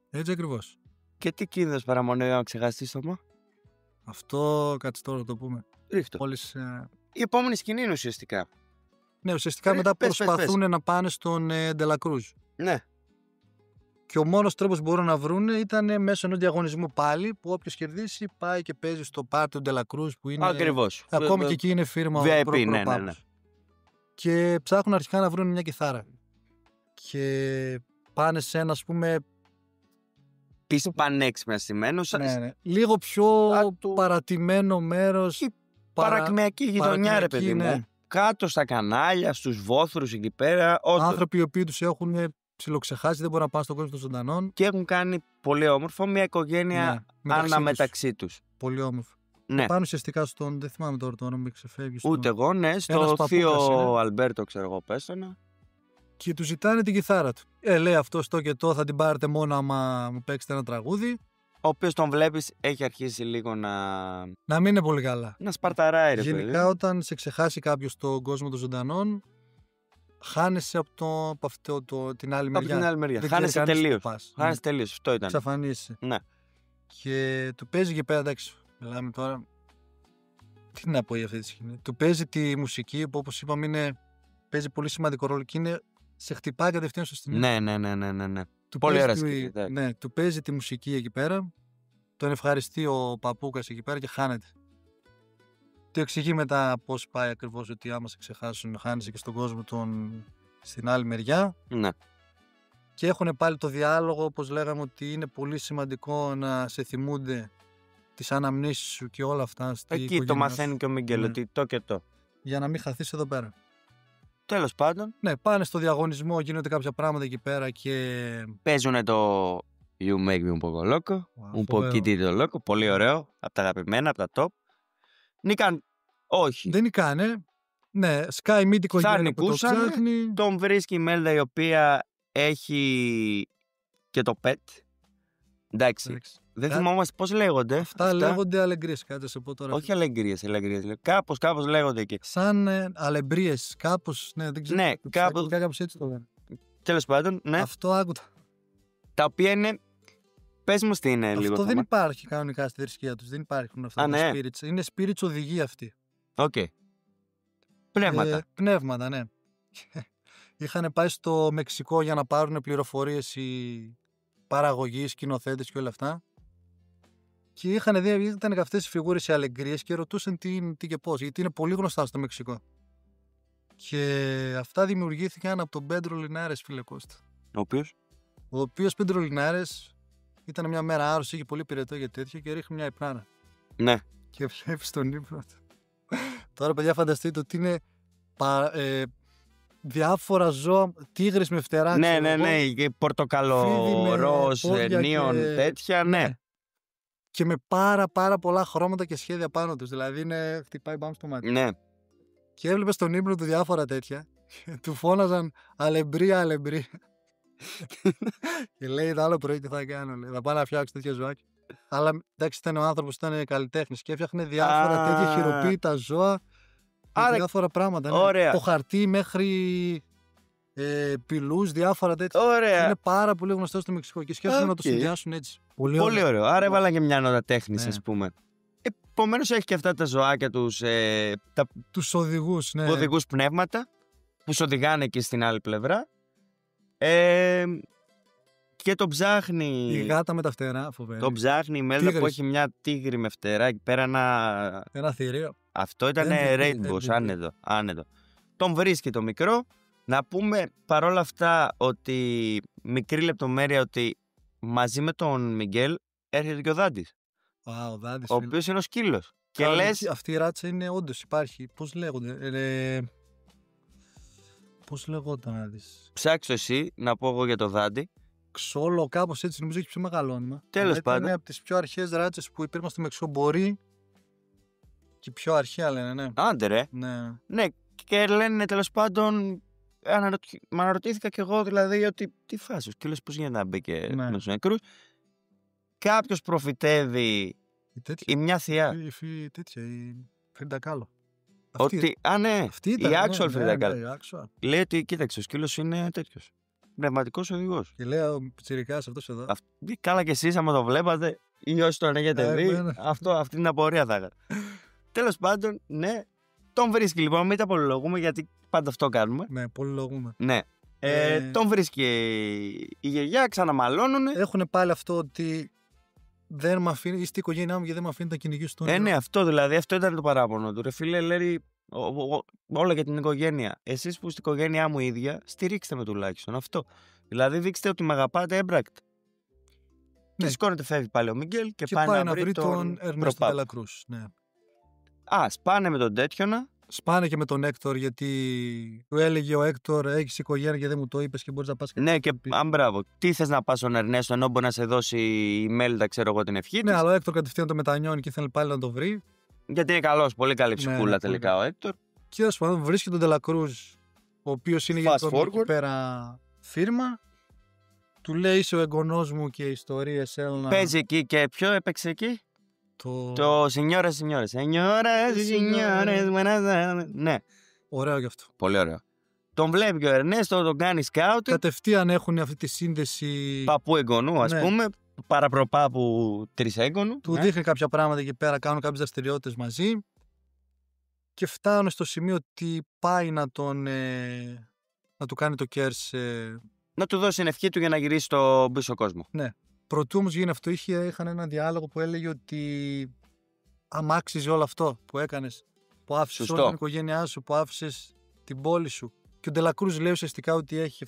Έτσι ακριβώς. Και τι κίνδυνος παραμονέει να ξεχάσεις το μα? Αυτό κάτσε τώρα να το πούμε. Ρίχτω. Η επόμενη σκηνή είναι ουσιαστικά. Ναι, ουσιαστικά μετά προσπαθούν να πάνε στον Ντελακρούζ. Ναι. Και ο μόνος τρόπος που μπορούν να βρουν ήταν μέσω ενός διαγωνισμού πάλι, που όποιος κερδίσει πάει και παίζει στο πάρτι του Ντελακρούζ που είναι. Ακριβώς. Ακόμη και εκεί είναι φίρμα VIP, ναι. Και ψάχνουν αρχικά να βρουν μια κιθάρα. Και πάνε σε ένα, ας πούμε. Πίσω πανέξυπνα στημένο. Ναι. Λίγο πιο παρατημένο μέρος. Παρακμιακή γειτονιά, ρε παιδί μου. Ναι. Κάτω στα κανάλια, στους βόθρους εκεί πέρα. Άνθρωποι οι οποίοι τους έχουν ψιλοξεχάσει, δεν μπορούν να πάνε στον κόσμο των ζωντανών. Και έχουν κάνει πολύ όμορφο μια οικογένεια αναμεταξύ τους. Πολύ όμορφο. Ναι. Πάνω ουσιαστικά στον. Δεν θυμάμαι τώρα το όνομα, ξεφεύγει. Ούτε εγώ, ναι. Στο θείο Αλμπέρτο, ξέρω εγώ, πέστονα. Και του ζητάνε την κιθάρα του. Λέει αυτό το και το θα την πάρετε μόνο άμα μου παίξετε ένα τραγούδι. Ο οποίος τον βλέπεις έχει αρχίσει λίγο να μην είναι πολύ καλά. Να σπαρταράει, ρε παιδί. Γενικά, όταν σε ξεχάσει κάποιος τον κόσμο των ζωντανών, χάνεσαι από την άλλη μεριά. Από την άλλη μεριά. Χάνεσαι τελείως. Χάνεσαι τελείως. Αυτό ήταν. Εξαφανίσαι. Ναι. Και του παίζει και πέρα, εντάξει. Μιλάμε τώρα. Τι να πω για αυτή τη σκηνή. Του παίζει τη μουσική που, όπως είπαμε, παίζει πολύ σημαντικό ρόλο και σε χτυπάει κατευθείαν στο στιγμή. Ναι. Πολύ ωραία σκηνή. Ναι, του παίζει τη μουσική εκεί πέρα. Τον ευχαριστεί ο παππούκας εκεί πέρα και χάνεται. Του εξηγεί μετά πώς πάει ακριβώς, ότι άμα σε ξεχάσουν, χάνεσαι και στον κόσμο στην άλλη μεριά. Ναι. Και έχουν πάλι το διάλογο, όπως λέγαμε, ότι είναι πολύ σημαντικό να σε θυμούνται τις αναμνήσεις σου και όλα αυτά. Εκεί το μαθαίνει και ο Μίγκελ, ότι το και το. Για να μην χαθείς εδώ πέρα. Τέλος πάντων. Ναι, πάνε στο διαγωνισμό, γίνονται κάποια πράγματα εκεί πέρα και. Παίζουν το You Make Me Un Poco Loco. Un Poquitito Loco. Πολύ ωραίο. Από τα αγαπημένα, από τα top. Νίκαν. Όχι. Δεν νικάνε. Ναι, σκάει μύτη οικογένεια που το ψάχνει. Τον βρίσκει η Μέλντα, η οποία έχει και το pet. Εντάξει. Δεν θυμόμαστε πώς λέγονται. Αυτά λέγονται αλεγκρίες, κάτι σε πω τώρα. Όχι αλεγκρίες. Κάπως λέγονται εκεί. Σαν αλεμπρίες, κάπως. Ναι, δεν ξέρω. Ναι, κάπως έτσι το λένε. Τέλος πάντων, ναι. Αυτό άκουτα. Τα οποία είναι. Πες μου τι είναι λίγο. Αυτό δεν υπάρχει κανονικά στη θρησκεία τους. Δεν υπάρχουν αυτά τα spirits. Είναι spirits οδηγοί αυτοί. Οκ. Πνεύματα. Πνεύματα, ναι. Είχαν πάει στο Μεξικό για να πάρουν πληροφορίες οι παραγωγοί, σκηνοθέτες και όλα αυτά. Και ήταν αυτές οι φιγούρες οι αλεγκρίες και ρωτούσαν τι και πώς, γιατί είναι πολύ γνωστά στο Μεξικό. Και αυτά δημιουργήθηκαν από τον Πέντρο Λινάρες, φίλε Κώστα. Ο οποίος Πέντρο Λινάρες ήταν μια μέρα άρρωστος, είχε πολύ πυρετό για τέτοιο και ρίχνει μια υπνάρα. Ναι. Και βλέπει στον ύπνο του. Τώρα, παιδιά, φανταστείτε ότι είναι διάφορα ζώα, τίγρες με φτερά. Ναι, και πορτοκαλό, ροζ, νίον, τέτοια, ναι. Και με πάρα πολλά χρώματα και σχέδια πάνω τους. Δηλαδή, χτυπάει μπαμ στο μάτι. Ναι. Και έβλεπε στον ύπνο του διάφορα τέτοια. Του φώναζαν αλεμπρία. Και λέει το άλλο πρωί τι θα κάνω. Λέει, θα πάω να φτιάξω τέτοια ζωάκια. Αλλά εντάξει, ήταν ο άνθρωπος, ήταν καλλιτέχνης και έφτιαχνε διάφορα τέτοια χειροποίητα ζώα. Άρα, διάφορα πράγματα. Ναι. Από χαρτί μέχρι πυλούς, διάφορα τέτοια. Ωραία. Είναι πάρα πολύ γνωστό στο Μεξικό και σκέφτονται να το συνδυάσουν έτσι. Πολύ ωραίο. Άρα έβαλα και μια νότα τέχνης, ας πούμε. Επομένως έχει και αυτά τα ζωάκια τους οδηγούς, ναι. Οδηγούς πνεύματα που σου οδηγάνε εκεί στην άλλη πλευρά. Και τον ψάχνει. Η γάτα με τα φτερά, φοβερή. Τον ψάχνει η Μέλντα που έχει μια τίγρη με φτερά εκεί πέρα. Ένα θηρίο. Αυτό ήταν Rainbows, άνετο. Τον βρίσκει το μικρό. Να πούμε παρόλα αυτά ότι μικρή λεπτομέρεια ότι μαζί με τον Μιγγέλ έρχεται και ο Δάντης. Ο Δάντης. Ο οποίος είναι ο σκύλος. Και λες. Αυτή η ράτσα είναι όντως υπάρχει. Πώς λέγονται. Πώς λεγόταν να δεις. Ψάξω εσύ να πω εγώ για το Δάντη. Ξόλο, κάπως έτσι, νομίζω έχει πιο μεγάλο όνομα. Τέλος πάντων. Είναι από τις πιο αρχαίες ράτσες που υπήρχαν στο Μεξικό. Μπορεί και πιο αρχαία λένε, ναι. Άντε ρε. Ναι, και λένε τέλος πάντων. Μ' αναρωτήθηκα κι εγώ δηλαδή ότι τι φάση ο σκύλος πώς γίνεται να μπει και με τους νεκρούς. Κάποιος προφητεύει η μια θεία. Η Φρίντα Κάλο. Ναι, αυτή ήταν, η actual Φρίντα Κάλο. Λέει ότι κοίταξε, ο σκύλος είναι τέτοιος. Πνευματικός οδηγός. Και λέει ο πιτσιρικάς αυτός εδώ. Καλά κι εσείς άμα το βλέπατε ή όσοι τον έχετε δει, αυτή την απορία θα είχα. Τέλος πάντων, ναι, τον βρίσκει λοιπόν, μην τα απολογούμε γιατί πάντα αυτό κάνουμε. Ναι, πολυλογούμε. Ναι. Τον βρίσκει η γιαγιά, ξαναμαλώνουνε. Έχουν πάλι αυτό ότι δεν με αφήνει, είστε η οικογένειά μου γιατί δεν με αφήνει να κυνηγήσω τον όνειρο. Ναι, αυτό δηλαδή, αυτό ήταν το παράπονο του. Ρε φίλε, λέει όλα για την οικογένεια. Εσείς που στην οικογένειά μου ίδια, στηρίξτε με τουλάχιστον αυτό. Δηλαδή, δείξτε ότι με αγαπάτε έμπρακτα. Ναι. Και σηκώνεται, φεύγει πάλι ο Μιγγέλ και πάει να βρει τον Ερνέστο Ντελα Κρούς. Ναι. Σπάνε με τον τέτοιονα. Σπάνε και με τον Έκτορ, γιατί του έλεγε ο Έκτορ: έχεις οικογένεια και δεν μου το είπες και μπορείς να πας. Ναι, και μπράβο. Τι θες να πας στον Ερνέστο, ενώ μπορεί να σε δώσει η Μέλντα, ξέρω εγώ, την ευχή της. Ναι, αλλά ο Έκτορ κατευθείαν το μετανιώνει και ήθελε πάλι να το βρει. Γιατί είναι καλός, πολύ καλή ψυχούλα τελικά ο Έκτορ. Και τέλος πάντων βρίσκει τον Ντελα Κρούς, ο οποίος είναι για τον εκεί πέρα φίρμα. Του λέει: είσαι ο εγγονός μου και οι ιστορίες έλα. Παίζει εκεί και ποιο έπαιξε εκεί. Το Σινιόρες. Ναι. Ωραίο γι' αυτό. Πολύ ωραίο. Τον βλέπει ο Ερνέστο, τον κάνει σκάουτ. Κατευθείαν έχουν αυτή τη σύνδεση. Παππού εγγονού, ας πούμε. Παραπροπάπου τρισέγγονου. Του δείχνει κάποια πράγματα εκεί πέρα, κάνουν κάποιες δραστηριότητες μαζί. Και φτάνουν στο σημείο ότι πάει να του κάνει το κέρς. Να του δώσει την ευχή του για να γυρίσει στον πίσω κόσμο. Ναι. Προτού όμως γίνει αυτό, είχαν ένα διάλογο που έλεγε ότι αμάξιζε όλο αυτό που έκανες, που άφησες όλη την οικογένειά σου, που άφησες την πόλη σου. Και ο Ντελα Κρούς λέει ουσιαστικά ότι έχει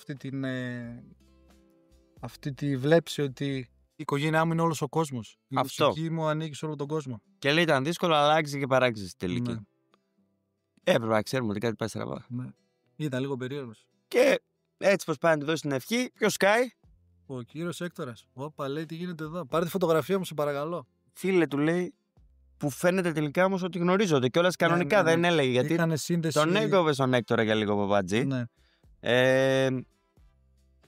αυτή τη βλέψη ότι η οικογένειά μου είναι όλος ο κόσμος. Η μουσική μου ανήκει σε όλο τον κόσμο. Και λέει ήταν δύσκολο, αλλά άξιζε και παράξιζε στη τελική. Ναι. Έπρεπε να ξέρουμε ότι κάτι πάει στραβά. Ναι. Ήταν λίγο περίεργος. Και έτσι πως πάει να του δώσει την ευχή, ποιος σκάει? Ο κύριος Έκτορας. Όπα, λέει, τι γίνεται εδώ. Πάρε τη φωτογραφία μου, σε παρακαλώ. Φίλε, του λέει, που φαίνεται τελικά όμως ότι γνωρίζονται. Και όλας κανονικά δεν έλεγε. Γιατί τον έκοβε στον Έκτορα για λίγο παπατζή. Ναι.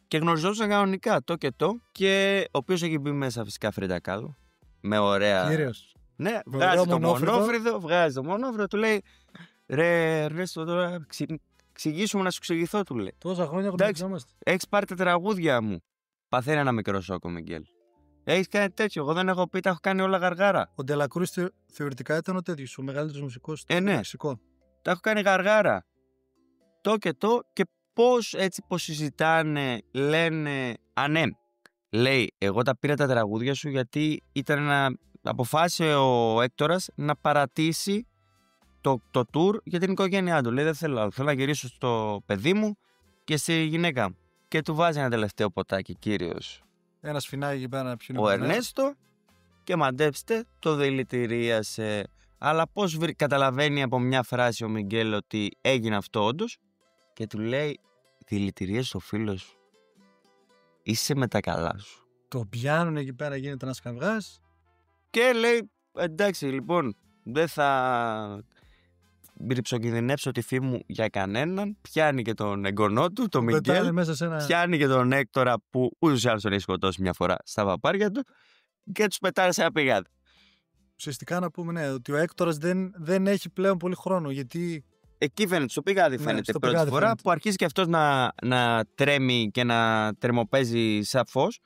Και γνωριζόντουσαν κανονικά το και το. Και ο οποίος έχει μπει μέσα φυσικά Φρίντα Κάλο. Με ωραία. Κύριος. Ναι, βγάζει το μονόφρυδο, του λέει, ρε Ερνέστο, τώρα εξηγήσουμε να σου εξηγηθώ, του λέει. Τόσα χρόνια γνωριζόμαστε. Έχεις πάρει τα τραγούδια μου. Παθαίνει ένα μικρό σόκο, Μιγγέλ. Έχεις κάνει τέτοιο. Εγώ δεν έχω πει, τα έχω κάνει όλα γαργάρα. Ο Ντελα Κρούς θεωρητικά ήταν ο τέτοιος, ο μεγαλύτερος μουσικός του ναι. Μεξικό. Τα έχω κάνει γαργάρα. Το και πώς έτσι πως συζητάνε, λένε. Ναι. Λέει, εγώ τα πήρα τα τραγούδια σου γιατί αποφάσισε ο Έκτορας να παρατήσει το tour για την οικογένειά του. Λέει, δεν θέλω να γυρίσω στο παιδί μου και στη γυναίκα μου. Και του βάζει ένα τελευταίο ποτάκι, κύριος. Ένα σφινάκι εκεί πέρα να πιούνε. Ο Ερνέστο, και μαντέψτε, το δηλητηρίασε. Αλλά πώς καταλαβαίνει από μια φράση ο Μιγγέλ ότι έγινε αυτό όντως, και του λέει, δηλητηρίασε ο φίλος σου. Είσαι με τα καλά σου. Το πιάνουν εκεί πέρα, γίνεται ένας καυγάς. Και λέει, εντάξει λοιπόν, δεν θα ρυψοκινδυνεύσω τη φήμη μου για κανέναν. Πιάνει και τον εγγονό του, τον Μιγγέλ. Πιάνει και τον Έκτορα που ούτως ή άλλως τον έχει σκοτώσει μια φορά στα παπάρια του. Και τους πετάνε σε ένα πηγάδι. Ουσιαστικά να πούμε, ότι ο Έκτορας δεν έχει πλέον πολύ χρόνο. Γιατί. Εκεί φαίνεται, στο πηγάδι φαίνεται πρώτη φορά που αρχίζει και αυτός να τρέμει και να τρεμοπαίζει σαν φως.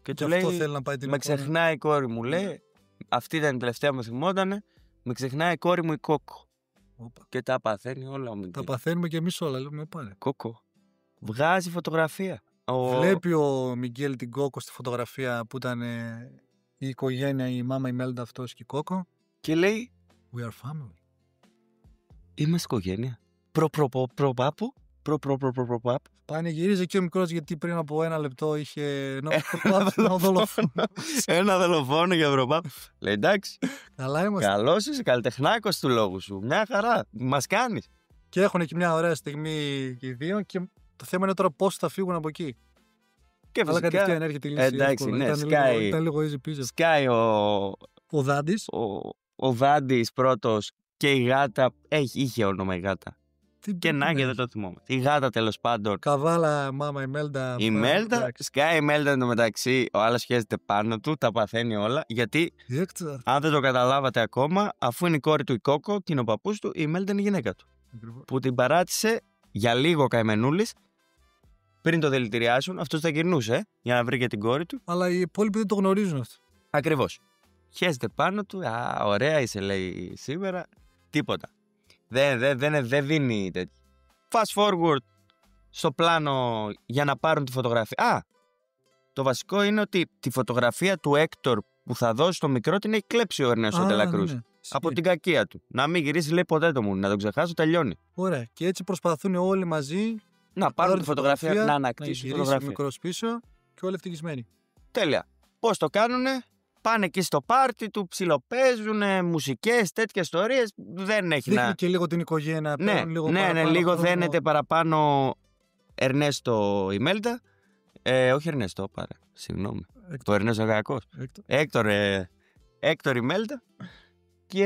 Και του λέει, θέλει να πάει την με ξεχνάει η κόρη μου, λέει. Αυτή ήταν η τελευταία που θυμότανε. Με ξεχνάει η κόρη μου η Κόκο. Όπα. Και τα παθαίνει όλα ο Μιγγέλ. Τα παθαίνουμε και εμείς όλα, λέμε πάλι. Κόκο. Βγάζει φωτογραφία. Βλέπει ο Μιγγέλ την Κόκο στη φωτογραφία που ήταν η οικογένεια, η μάμα, η Μέλντα, αυτός και η Κόκο. Και λέει, We are family. Είμαστε οικογένεια. Προπάπου. Πανηγυρίζει και ο μικρός, γιατί πριν από ένα λεπτό είχε ένα δολοφόνο. Ένα δολοφόνο για προπάπου. Λέει, εντάξει. Καλά είμαστε. Καλός είσαι, καλλιτεχνάκος του λόγου σου. Μια χαρά. Μας κάνεις. Και έχουν εκεί μια ωραία στιγμή και οι δύο. Και το θέμα είναι τώρα πώς θα φύγουν από εκεί. Και αλλά κατευθείαν έρχεται η λύση. Εντάξει, ναι, ήταν λίγο easy peasy. Σκάει ο Δάντης. Ο Δάντης πρώτος και η γάτα. Είχε όνομα η γάτα. Και να και δεν το θυμόμαι. Η γάτα τέλος πάντων. Καβάλα, μάμα, η Μέλντα. Η Μέλντα. Σκάει η Μέλντα εντωμεταξύ. Ο άλλος χαίζεται πάνω του, τα παθαίνει όλα. Γιατί, αν δεν το καταλάβατε ακόμα, αφού είναι η κόρη του η Κόκο και είναι ο παππούς του, η Μέλντα είναι η γυναίκα του. Ακριβώς. Που την παράτησε για λίγο καημενούλης. Πριν το δηλητηριάσουν, αυτός θα γυρνούσε για να βρει και την κόρη του. Αλλά οι υπόλοιποι δεν το γνωρίζουν αυτό. Ακριβώς. Χαίζεται πάνω του. Ωραία είσαι, λέει σήμερα. Τίποτα. Δεν δίνει τέτοιο. Fast forward στο πλάνο για να πάρουν τη φωτογραφία. Το βασικό είναι ότι τη φωτογραφία του Έκτορ που θα δώσει στο μικρό την έχει κλέψει ο Ερνέστο Ντελακρούζ. Ναι. Από την κακία του. Να μην γυρίσει, λέει ποτέ το μου, να τον ξεχάσω, τελειώνει. Ωραία. Και έτσι προσπαθούν όλοι μαζί να πάρουν τη φωτογραφία, να ανακτήσουν τη φωτογραφία. Να μικρός πίσω και όλοι ευτυχισμένοι. Τέλεια. Πώς το κάνουνε? Πάνε εκεί στο πάρτι του, ψιλοπαίζουνε, μουσικές, τέτοιες ιστορίες. Δεν έχει δείχνει και λίγο την οικογένεια. Ναι, λίγο δένεται παραπάνω Ερνέστο Ιμέλτα. Όχι Ερνέστο, συγγνώμη. Το Ερνέστο Κακός. Έκτορ Ιμέλτα. Και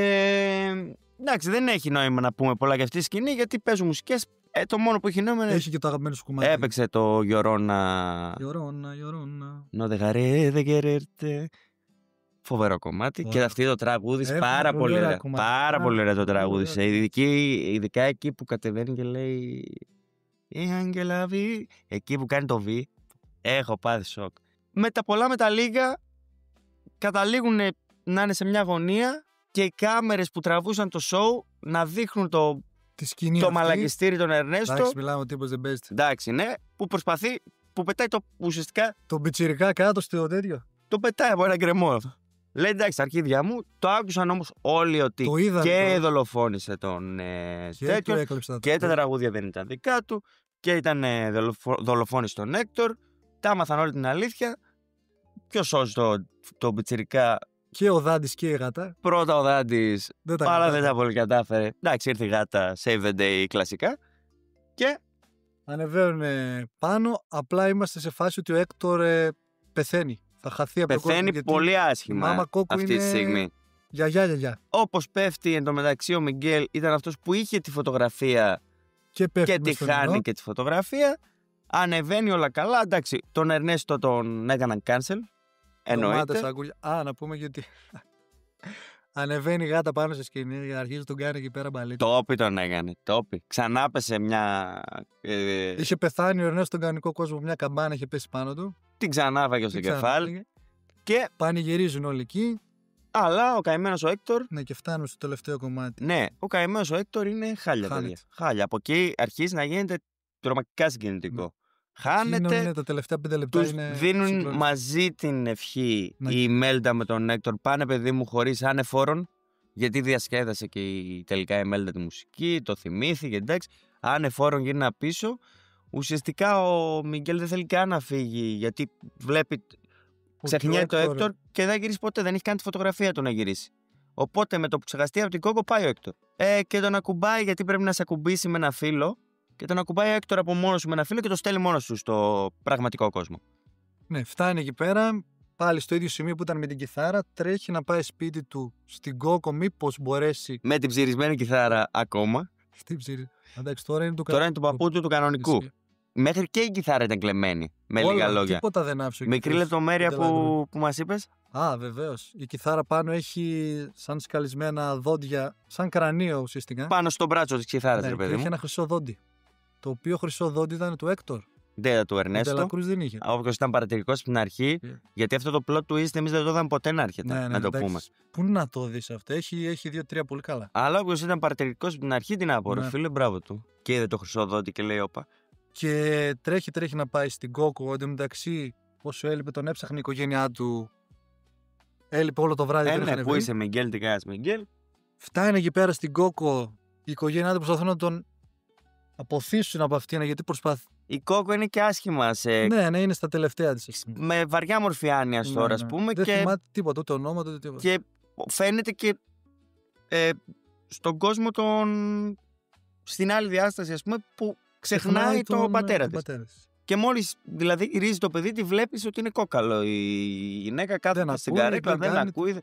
εντάξει, δεν έχει νόημα να πούμε πολλά για αυτή τη σκηνή, γιατί παίζουν μουσικές. Το μόνο που έχει νόημα είναι. Έχει και το αγαπημένο σου κομμάτι. Έπαιξε το Γιορώνα. No dejaré de quererte. Φοβερό κομμάτι. Και αυτή το τραγούδι πάρα πολύ ωραία. Πάρα πολύ ωραία το τραγούδι. Ειδικά εκεί που κατεβαίνει και λέει. Η Άγγελα Β. Εκεί που κάνει το Β. Έχω πάθει σοκ. Με τα πολλά με τα λίγα καταλήγουν να είναι σε μια γωνία και οι κάμερες που τραβούσαν το show να δείχνουν το μαλακιστήρι τον Ερνέστο. Εντάξει, μιλάμε ο τύπος δεν παίζεται. Εντάξει, ναι, που προσπαθεί, που πετάει ουσιαστικά. Τον πιτσιρικά κάτω στο τέτοιο. Το πετάει από ένα γκρεμό. Λέει εντάξει, τα αρχίδια μου. Το άκουσαν όμως όλοι ότι και δολοφόνησε τον τέτοιο. Και τα τραγούδια δεν ήταν δικά του. Και ήταν δολοφόνησε τον Έκτορ. Τα άμαθαν όλη την αλήθεια. Ποιος σώζει τον πιτσιρικά? Και ο Δάντης και η γάτα. Πρώτα ο Δάντης, αλλά δεν τα πολύ κατάφερε. Εντάξει, ήρθε η γάτα, save the day κλασικά. Και ανεβαίνουν πάνω. Απλά είμαστε σε φάση ότι ο Έκτορ πεθαίνει. Θα χαθεί από πεθαίνει πολύ άσχημα αυτή τη στιγμή. Γιαγιά. Όπως πέφτει εντωμεταξύ ο Μιγγέλ ήταν αυτός που είχε τη φωτογραφία και τη χάνει και τη φωτογραφία. Ανεβαίνει όλα καλά. Εντάξει, τον Ερνέστο τον έκαναν cancel. Εννοείται. Να πούμε γιατί. Ανεβαίνει η γάτα πάνω στη σκηνή για να αρχίσει τον κάνει εκεί πέρα μπαλίτη. Τόπι τον έκανε. Τόπι. Ξανά πέσε μια. Είχε πεθάνει ο Ερνέστο στον κανονικό κόσμο. Μια καμπάνα είχε πέσει πάνω του. Την ξανάβαγε στο κεφάλι. Και πανηγυρίζουν όλοι εκεί. Αλλά ο καημένος ο Έκτορ. Ναι, και φτάνουμε στο τελευταίο κομμάτι. Ναι, ο καημένος ο Έκτορ είναι χάλια. Χάλια. Από εκεί αρχίζει να γίνεται τρομακτικά συγκινητικό. Ναι. Χάνεται. Είναι τα τελευταία 5 λεπτά. Τους δίνουν μαζί την ευχή η Ιμέλτα με τον Έκτορ. Πάνε, παιδί μου, χωρίς άνεφόρον. Γιατί διασκέδασε και τελικά η Ιμέλτα τη μουσική. Το θυμήθηκε. Εντάξει. Άνεφόρον γύρνα πίσω. Ουσιαστικά ο Μιγγέλ δεν θέλει καν να φύγει. Γιατί βλέπει. Ξεχνιέται το Έκτορ και δεν γυρίσει ποτέ. Δεν έχει καν τη φωτογραφία του να γυρίσει. Οπότε με το που ξεχαστεί από την Κόκο πάει ο Έκτορ. Και τον ακουμπάει γιατί πρέπει να σε ακουμπήσει με ένα φύλλο. Και τον ακουμπάει ο Έκτορ από μόνος του με ένα φύλλο και το στέλνει μόνος του στο πραγματικό κόσμο. Ναι, φτάνει εκεί πέρα. Πάλι στο ίδιο σημείο που ήταν με την κιθάρα. Τρέχει να πάει σπίτι του στην Κόκο, μήπως μπορέσει. Με την ψηρισμένη κιθάρα ακόμα. Εντάξει, τώρα είναι του παππού του κανονικού. Μέχρι και η κιθάρα ήταν κλεμμένη. Με λίγα λόγια. Τίποτα δεν άφησε. Μικρή λεπτομέρεια που μας είπες. Βεβαίως. Η κιθάρα πάνω έχει σαν σκαλισμένα δόντια, σαν κρανίο ουσιαστικά. Πάνω στο μπράτσο της κιθάρας, ρε παιδί μου. Είχε ένα χρυσό δόντι. Το οποίο χρυσό δόντι ήταν του Έκτορ. Δεν του Ερνέστο. Ο Ντελακρούζ δεν είχε. Όποιος ήταν παρατηρητικός στην αρχή, γιατί αυτό το plot twist εμείς δεν το είδαμε ποτέ να έρχεται. Να το πούμε. Πού να το δεις αυτό, έχει 2-3 πολύ καλά. Αλλά όποιος ήταν παρατηρητικός στην αρχή, την άπορε. Φίλε, μπράβο του. Και είδε το χρυσό δόντι και λέει, όπα. Και τρέχει να πάει στην Κόκο. Εν τω μεταξύ, όσο έλειπε, τον έψαχνε η οικογένειά του. Έλειπε όλο το βράδυ. Πού είσαι, Μιγγέλ, τι κάνεις, Μιγγέλ. Φτάνει εκεί πέρα στην Κόκο. Η οικογένειά του προσπαθούν να τον αποθήσουν από αυτήν, γιατί προσπαθεί. Η Κόκο είναι και άσχημα σε. Ναι, είναι στα τελευταία της. Με βαριά μορφή άνοιας τώρα, ας πούμε. Δεν θυμάται τίποτα, ούτε ονόματα, ούτε τίποτα. Και φαίνεται και στον κόσμο στην άλλη διάσταση, ας πούμε, που ξεχνάει τον πατέρα της. Και μόλις δηλαδή γυρίζει το παιδί, τη βλέπεις ότι είναι κόκαλο. Η γυναίκα κάθεται στην καρέκλα, δεν ακούει.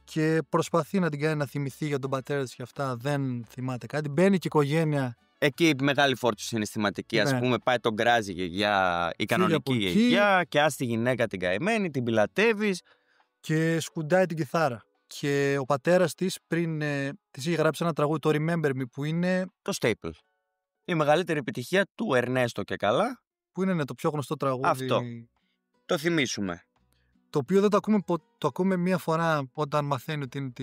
Και προσπαθεί να την κάνει να θυμηθεί για τον πατέρα της και αυτά. Δεν θυμάται κάτι. Μπαίνει και η οικογένεια. Εκεί η μεγάλη φόρτωση συναισθηματική. Ας πούμε, πάει τον γκράζει η κανονική γιαγιά, και άς τη γυναίκα την καημένη, την πιλατεύεις. Και σκουντάει την κιθάρα. Και ο πατέρας της πριν της είχε γράψει ένα τραγούδι, το Remember Me, που είναι. Το Staple. Η μεγαλύτερη επιτυχία του Ερνέστο και καλά. Που είναι το πιο γνωστό τραγούδι. Αυτό. Το θυμίσουμε. Το οποίο δεν το ακούμε μία φορά όταν μαθαίνει ότι είναι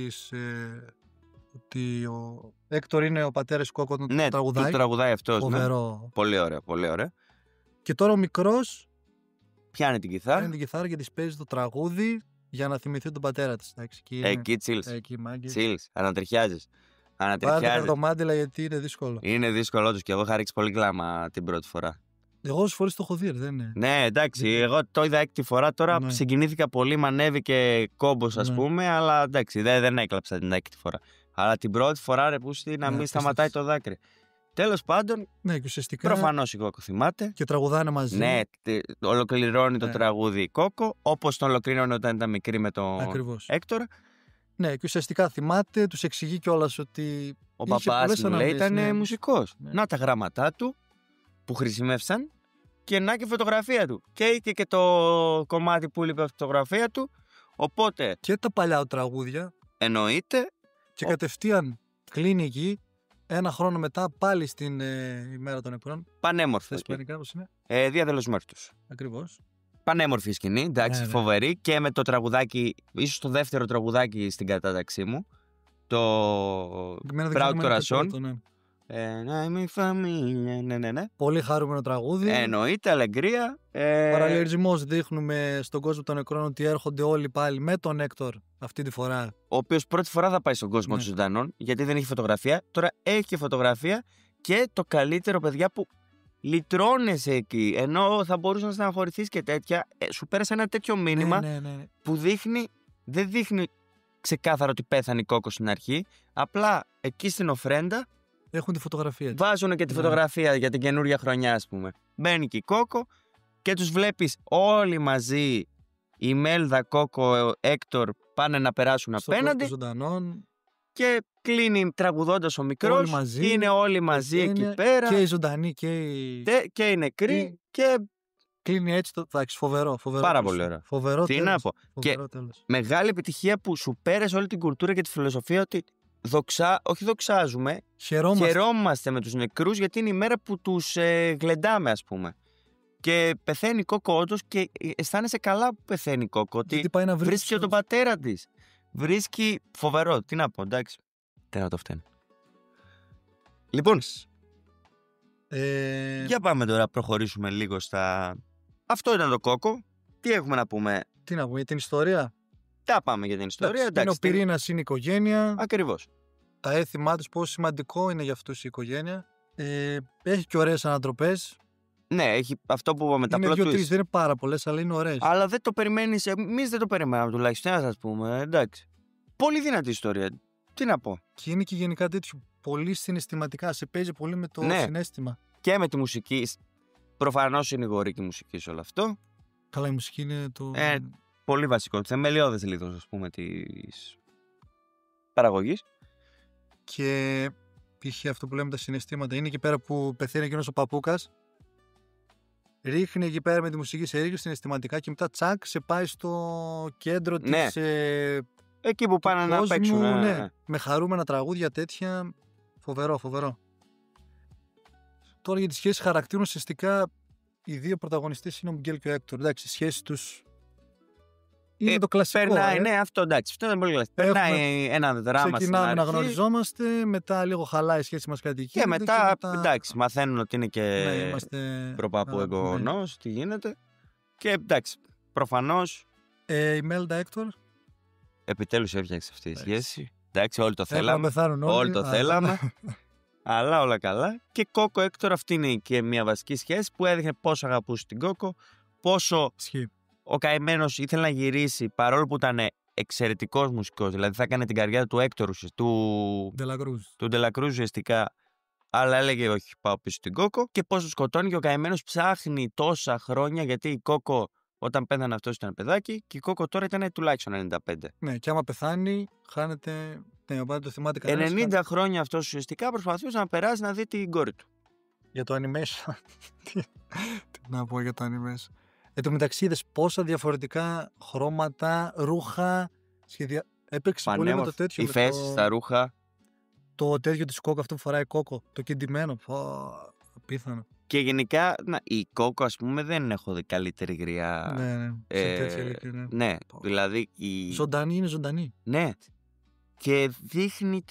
Ότι ο Έκτορ είναι ο πατέρας του Κόκο, τον Ναι, τραγουδάει. το τραγουδάει αυτός. Φοβερό. Ναι. Πολύ ωραία, πολύ ωραία. Και τώρα ο μικρός Πιάνει την κιθάρα. παίρνει την κιθάρα και της παίζει το τραγούδι για να θυμηθεί τον πατέρα της. Εκεί τσίλς. Εκεί μάγκες. Τσίλς. Ανατριχιάζεις. Πάρτε καρδομάντιλα γιατί είναι δύσκολο. Είναι δύσκολο τους και εγώ είχα ρίξει πολύ κλάμα την πρώτη φορά. Εγώ όσες φορές το έχω δει, δεν είναι. Ναι, εντάξει, εγώ το είδα έκτη φορά. Τώρα Ναι. συγκινήθηκα πολύ, μ' ανέβηκε κόμπος, ας Ναι. πούμε, αλλά εντάξει, δεν έκλαψα την έκτη φορά. Αλλά την πρώτη φορά, ρε πούστη, να μην σταματάει το δάκρυ. Τέλος πάντων, Ναι, και ουσιαστικά. προφανώς η Κόκο θυμάται. Και τραγουδάνε μαζί. Ναι, ολοκληρώνει το Ναι. τραγούδι η Κόκο, όπως το ολοκληρώνει όταν ήταν μικρή με τον Ακριβώς. Έκτορα. Ναι, και ουσιαστικά θυμάται, τους εξηγεί κιόλας ότι. Ο είχε παπάς πολλές μου λέει αναμνήσεις, ήταν ναι. μουσικός. Ναι. Να τα γράμματά του που χρησιμεύσαν και να και φωτογραφία του. Και είχε και το κομμάτι που λείπει από τη φωτογραφία του. Οπότε Και τα παλιά του τραγούδια. εννοείται Και κατευθείαν κλείνει εκεί. Ένα χρόνο μετά πάλι στην ημέρα των Επουρών. πανέμορφο. Στα ισπανικά πώς είναι. Διαδηλός Μέρτους. Ακριβώς. Πανέμορφη σκηνή, εντάξει, Ναι, ναι. φοβερή. Και με το τραγουδάκι, ίσως το δεύτερο τραγουδάκι στην κατάταξή μου. Το Εμένα δεν Proud ξέρω, εμένα το Corazon. πρώτο, ναι. Να είμαι φαμίλια, ναι. Πολύ χαρούμενο τραγούδι. Εννοείται, αλεγκρία. Παραλληλισμός δείχνουμε στον κόσμο των νεκρών ότι έρχονται όλοι πάλι με τον Έκτορ αυτή τη φορά. Ο οποίος πρώτη φορά θα πάει στον κόσμο Ναι. των ζωντανών, γιατί δεν έχει φωτογραφία. Τώρα έχει και φωτογραφία και το καλύτερο, παιδιά, που λυτρώνεσαι εκεί. Ενώ θα μπορούσε να στεναχωρηθείς και τέτοια. Σου πέρασε ένα τέτοιο μήνυμα Ναι. που δεν δείχνει ξεκάθαρο ότι πέθανε η Κόκο στην αρχή. Απλά εκεί στην οφρέντα Έχουν τη φωτογραφία της. βάζουν και τη Ναι. φωτογραφία για την καινούργια χρονιά, ας πούμε. Μπαίνει και η Κόκο και τους βλέπεις όλοι μαζί. Η Μέλδα, Κόκο, Έκτορ πάνε να περάσουν Στον κόσμο απέναντι των ζωντανών. και κλείνει τραγουδώντας ο μικρός. Όλοι μαζί. Είναι όλοι μαζί εκεί Είναι πέρα. Και οι ζωντανοί και οι. Και οι νεκροί. Και- Και Κλείνει έτσι το. Εντάξει, φοβερό. Πάρα πολύ ωραίο. Φοβερό τι τέλος. να πω. Φοβερό τέλος. Μεγάλη επιτυχία που σου πέρασε όλη την κουλτούρα και τη φιλοσοφία ότι όχι δοξάζουμε, χαιρόμαστε με τους νεκρούς γιατί είναι η μέρα που τους γλεντάμε, ας πούμε. Και πεθαίνει η Κόκο όντως και αισθάνεσαι καλά που πεθαίνει η Κόκο. Ότι Γιατί πάει να βρει βρίσκει και τον πατέρα της. Βρίσκει φοβερό. Τι να πω, εντάξει. Τι να το φταίνει. Λοιπόν, για πάμε τώρα, προχωρήσουμε λίγο στα... Αυτό ήταν το Κόκο. Τι έχουμε να πούμε? Τι να πούμε για την ιστορία. Τα πάμε για την ιστορία. Είναι ο πυρήνας, είναι η οικογένεια. Ακριβώς. Τα έθιμά τους, πόσο σημαντικό είναι για αυτούς η οικογένεια. Έχει και ωραίες ανατροπές. Ναι, έχει αυτό που είπαμε, τα Είναι plot δύο-τρεις, twist. δεν είναι πάρα πολλές, αλλά είναι ωραίες. Αλλά δεν το περιμένεις, εμείς δεν το περιμέναμε τουλάχιστον, να σας πούμε, εντάξει. Πολύ δυνατή ιστορία. Τι να πω. Και είναι και γενικά τέτοιο πολύ συναισθηματικά. Σε παίζει πολύ με το Ναι. συναίσθημα. Και με τη μουσική. Προφανώς είναι γορική μουσική σε όλο αυτό. Καλά, η μουσική είναι το. Πολύ βασικό. Θεμελιώδες λίγο, ας πούμε, της παραγωγής. Και π.χ. αυτό που λέμε τα συναισθήματα είναι εκεί πέρα που πεθαίνει εκείνος ο παππούκας. Ρίχνει εκεί πέρα με τη μουσική, σε ρίχνει συναισθηματικά και μετά τσακ σε πάει στο κέντρο Ναι. της. Εκεί που πάνε να κόσμου, παίξουν. ναι. Με χαρούμενα τραγούδια τέτοια. Φοβερό. Τώρα για τις σχέσεις χαρακτήρων, ουσιαστικά οι δύο πρωταγωνιστές είναι ο Μιγγέλ και ο Έκτορ. Εντάξει, οι σχέσεις τους είναι το κλασικό. Περνάει, ναι, αυτό εντάξει. Αυτό είναι πολύ κλασικό. Περνάει ένα δράμα. Ξεκινάμε να γνωριζόμαστε, μετά λίγο χαλάει η σχέση μας κάτι εκεί. Και μετά, εντάξει, μαθαίνουν ότι είναι και ναι, είμαστε προπαπού εγγονός, τι γίνεται. Και εντάξει, προφανώς. Η Μέλντα Έκτορ. Επιτέλους έφτιαξε αυτή η σχέση. Εντάξει, όλοι το Θέλαμε. θέλαμε. Πεθάνουν Όλοι το θέλαμε. Αλλά όλα καλά. Και Κόκο Έκτορ, αυτή είναι και μια βασική σχέση που έδειχνε πόσο αγαπούσε την Κόκο, πόσο ο καημένος ήθελε να γυρίσει παρόλο που ήταν εξαιρετικός μουσικός. Δηλαδή θα έκανε την καριέρα του Έκτορ, του Ντελακρούζ ουσιαστικά. Αλλά έλεγε όχι, πάω πίσω στην Κόκο. Και πόσο σκοτώνει και ο καημένος ψάχνει τόσα χρόνια, γιατί η Κόκο όταν πέθανε αυτός ήταν παιδάκι και η Κόκο τώρα ήταν τουλάχιστον 95. Ναι, και άμα πεθάνει, χάνεται. Ναι, οπότε το θυμάται κανένας. 90 χρόνια αυτός ουσιαστικά προσπαθούσε να περάσει να δει την κόρη του. Για το animation. Τι να πω για το animation. Εν τω μεταξύ, είδες πόσα διαφορετικά χρώματα, ρούχα, σχεδιά. Έπαιξε πολύ με το τέτοιο. Οι φέσεις, τα ρούχα. Το τέτοιο της Κόκο, αυτό που φοράει Κόκο. Το κεντυμένο. Απίθανο. Και γενικά, η Κόκο, ας πούμε, δεν έχω δει καλύτερη γριά. Ναι. Σε τέτοια ηλικία, ναι. Ναι, δηλαδή. Ζωντανή είναι ζωντανή. Ναι. και δείχνει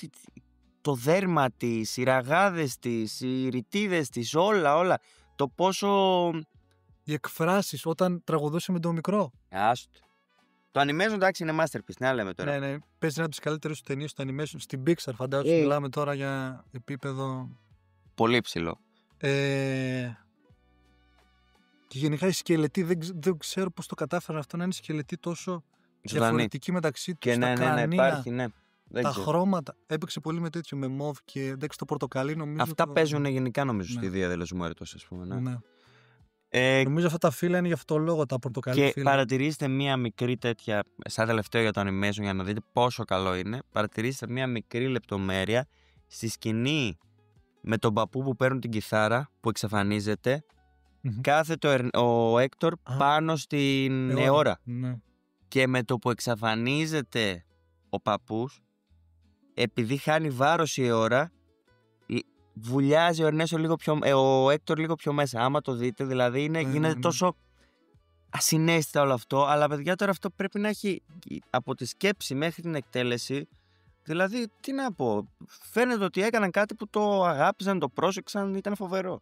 το δέρμα της, οι ραγάδες της, οι ρητίδες της, όλα. Το πόσο... Οι εκφράσεις όταν τραγουδούσε με το μικρό. Άστο. Το animation, εντάξει, είναι masterpiece, να λέμε τώρα. Ναι. Παίζει ένα από τις καλύτερες ταινίες στο animation στην Pixar, φαντάζομαι. Μιλάμε τώρα για επίπεδο... Πολύ ψηλό. Και γενικά οι σκελετοί, δεν ξέρω πώς το κατάφεραν αυτό να είναι σκελετοί τόσο διαφορετικοί μεταξύ τους. Και τα κρανία, υπάρχει, ναι. Τα χρώματα. Έπαιξε πολύ με τέτοιο, με μοβ και εντάξει το πορτοκαλί νομίζω. Αυτά παίζουν γενικά νομίζω στη διαδήλωση μου έρτος, ας πούμε. Ναι. Νομίζω αυτά τα φύλλα είναι γι' αυτό λόγο τα πορτοκαλί και φύλλα. παρατηρήστε μία μικρή τέτοια, σαν τελευταίο για το animation για να δείτε πόσο καλό είναι. Παρατηρήστε μία μικρή λεπτομέρεια στη σκηνή με τον παππού που παίρνουν την κιθάρα που εξαφανίζεται. Κάθεται ο Έκτορ πάνω στην αιώρα. Ναι. Και με το που εξαφανίζεται ο παππούς, επειδή χάνει βάρος η αιώρα, βουλιάζει ο Έκτορ λίγο πιο μέσα. Άμα το δείτε, δηλαδή γίνεται τόσο ασυναίσθητα όλο αυτό. Αλλά παιδιά, τώρα αυτό πρέπει να έχει από τη σκέψη μέχρι την εκτέλεση. Δηλαδή, τι να πω, φαίνεται ότι έκαναν κάτι που το αγάπησαν, το πρόσεξαν, ήταν φοβερό.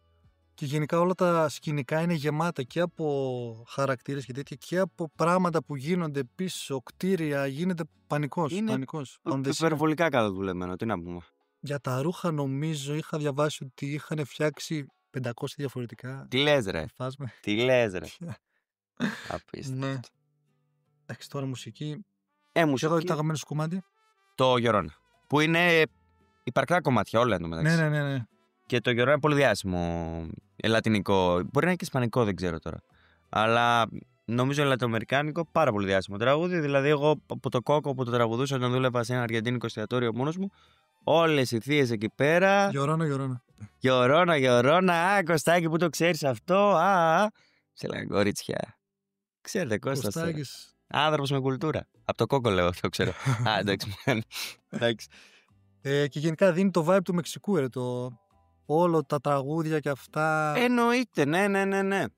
Και γενικά όλα τα σκηνικά είναι γεμάτα και από χαρακτήρες και τέτοια και από πράγματα που γίνονται πίσω, κτίρια, γίνεται πανικός. Είναι υπερβολικά καλά δουλεμένο, τι να πούμε. Για τα ρούχα νομίζω είχα διαβάσει ότι είχαν φτιάξει 500 διαφορετικά. Τι λες ρε. Τι λες ρε. Απίστευτο. Ναι. Εντάξει, τώρα μουσική. Μουσική. Εδώ το αγαπημένο σου κομμάτι. Το Γιορώνα. Που είναι υπαρκτά κομμάτια όλα εντωμεταξύ. Ναι. Και το Γιορώνα είναι πολύ διάσημο λατινικό. Μπορεί να είναι και ισπανικό, δεν ξέρω τώρα. Αλλά νομίζω λατινοαμερικάνικο, πάρα πολύ διάσημο τραγούδι. Δηλαδή, εγώ από το κόκο που το τραγουδούσα όταν δούλευα σε ένα αργεντίνικο εστιατόριο μόνος μου, όλες οι θείες εκεί πέρα. Γιορώνα. Κωστάκι, που το ξέρεις αυτό. Σε λέγανε κορίτσια. Ξέρετε, Κώστας. Άνθρωπος με κουλτούρα. Από το κόκο λέω, το ξέρω. Εντάξει. Και γενικά δίνει το vibe του Μεξικού, όλο τα τραγούδια και αυτά. Εννοείται, ναι. Μένα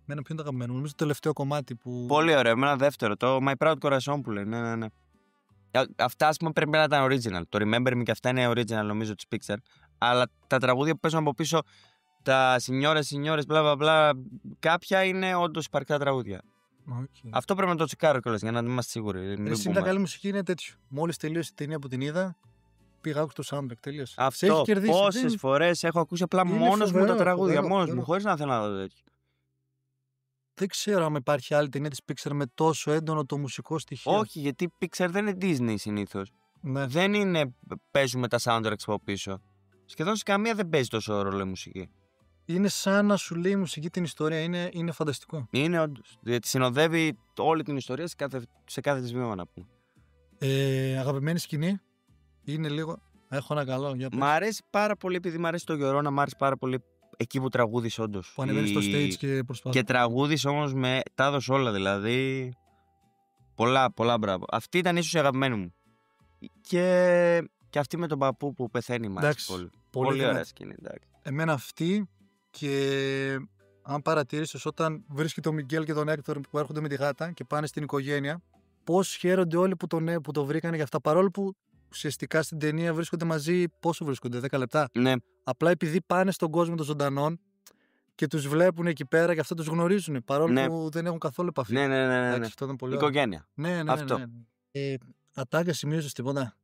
ποιο είναι το αγαπημένο, νομίζω το τελευταίο κομμάτι που... Πολύ ωραίο, εμένα δεύτερο, το My Proud Corazon που λέει, ναι. Αυτά ας πούμε πρέπει να ήταν original, το Remember Me και αυτά είναι original νομίζω της Pixar, αλλά τα τραγούδια που παίζουν από πίσω, τα Σινιόρες, μπλα μπλα, κάποια είναι όντως υπαρκτά τραγούδια. Okay. Αυτό πρέπει να το τσεκάρω κιόλας για να είμαστε σίγουροι. Εσύ τα καλή μουσική είναι τέτοιο. Μόλις τελείωσε η ταινία που την είδα, πήγα άκουσα το soundtrack, τελείωσε. Αυτό πόσες φορές έχω ακούσει απλά μόνος μου τα τραγούδια, μόνος μου, χωρίς να θέλω να δω τέτοιο. Δεν ξέρω αν υπάρχει άλλη ταινία της Pixar με τόσο έντονο το μουσικό στοιχείο. Όχι, γιατί η Pixar δεν είναι Disney συνήθως. Ναι. Δεν είναι, παίζουμε τα soundtracks από πίσω. Σχεδόν σε καμία δεν παίζει τόσο ρόλο η μουσική. Είναι σαν να σου λέει η μουσική την ιστορία, είναι φανταστικό. Είναι όντως, διότι συνοδεύει όλη την ιστορία σε κάθε της βήμα να πούμε. Αγαπημένη σκηνή, είναι λίγο, έχω ένα καλό. Μ' αρέσει πάρα πολύ, επειδή μ' αρέσει το Γιορώνα, μ' αρέσει πάρα πολύ εκεί που τραγούδεις όντως. Που ανεβαίνει στο stage και προσπαθεί. Και τραγούδεις όμως τα έδωσε όλα, δηλαδή πολλά μπράβο. Αυτή ήταν ίσως η αγαπημένη μου. Και αυτή με τον παππού που πεθαίνει μ' αρέσει πολύ ωραία σκηνή, εντάξει. Εμένα αυτή. Και αν παρατήρησες, όταν βρίσκει τον Μιγγέλ και τον Έκτορ που έρχονται με τη γάτα και πάνε στην οικογένεια, πώς χαίρονται όλοι που το βρήκανε για αυτά. Παρόλο που ουσιαστικά στην ταινία βρίσκονται μαζί, πόσο βρίσκονται, 10 λεπτά. Ναι. Απλά επειδή πάνε στον κόσμο των ζωντανών και τους βλέπουν εκεί πέρα και αυτό τους γνωρίζουν. Παρόλο που δεν έχουν καθόλου επαφή. Ναι. Αυτό ήταν πολύ οικογένεια. Ναι. Αυτό. Ατάκα σημείωσες τίποτα.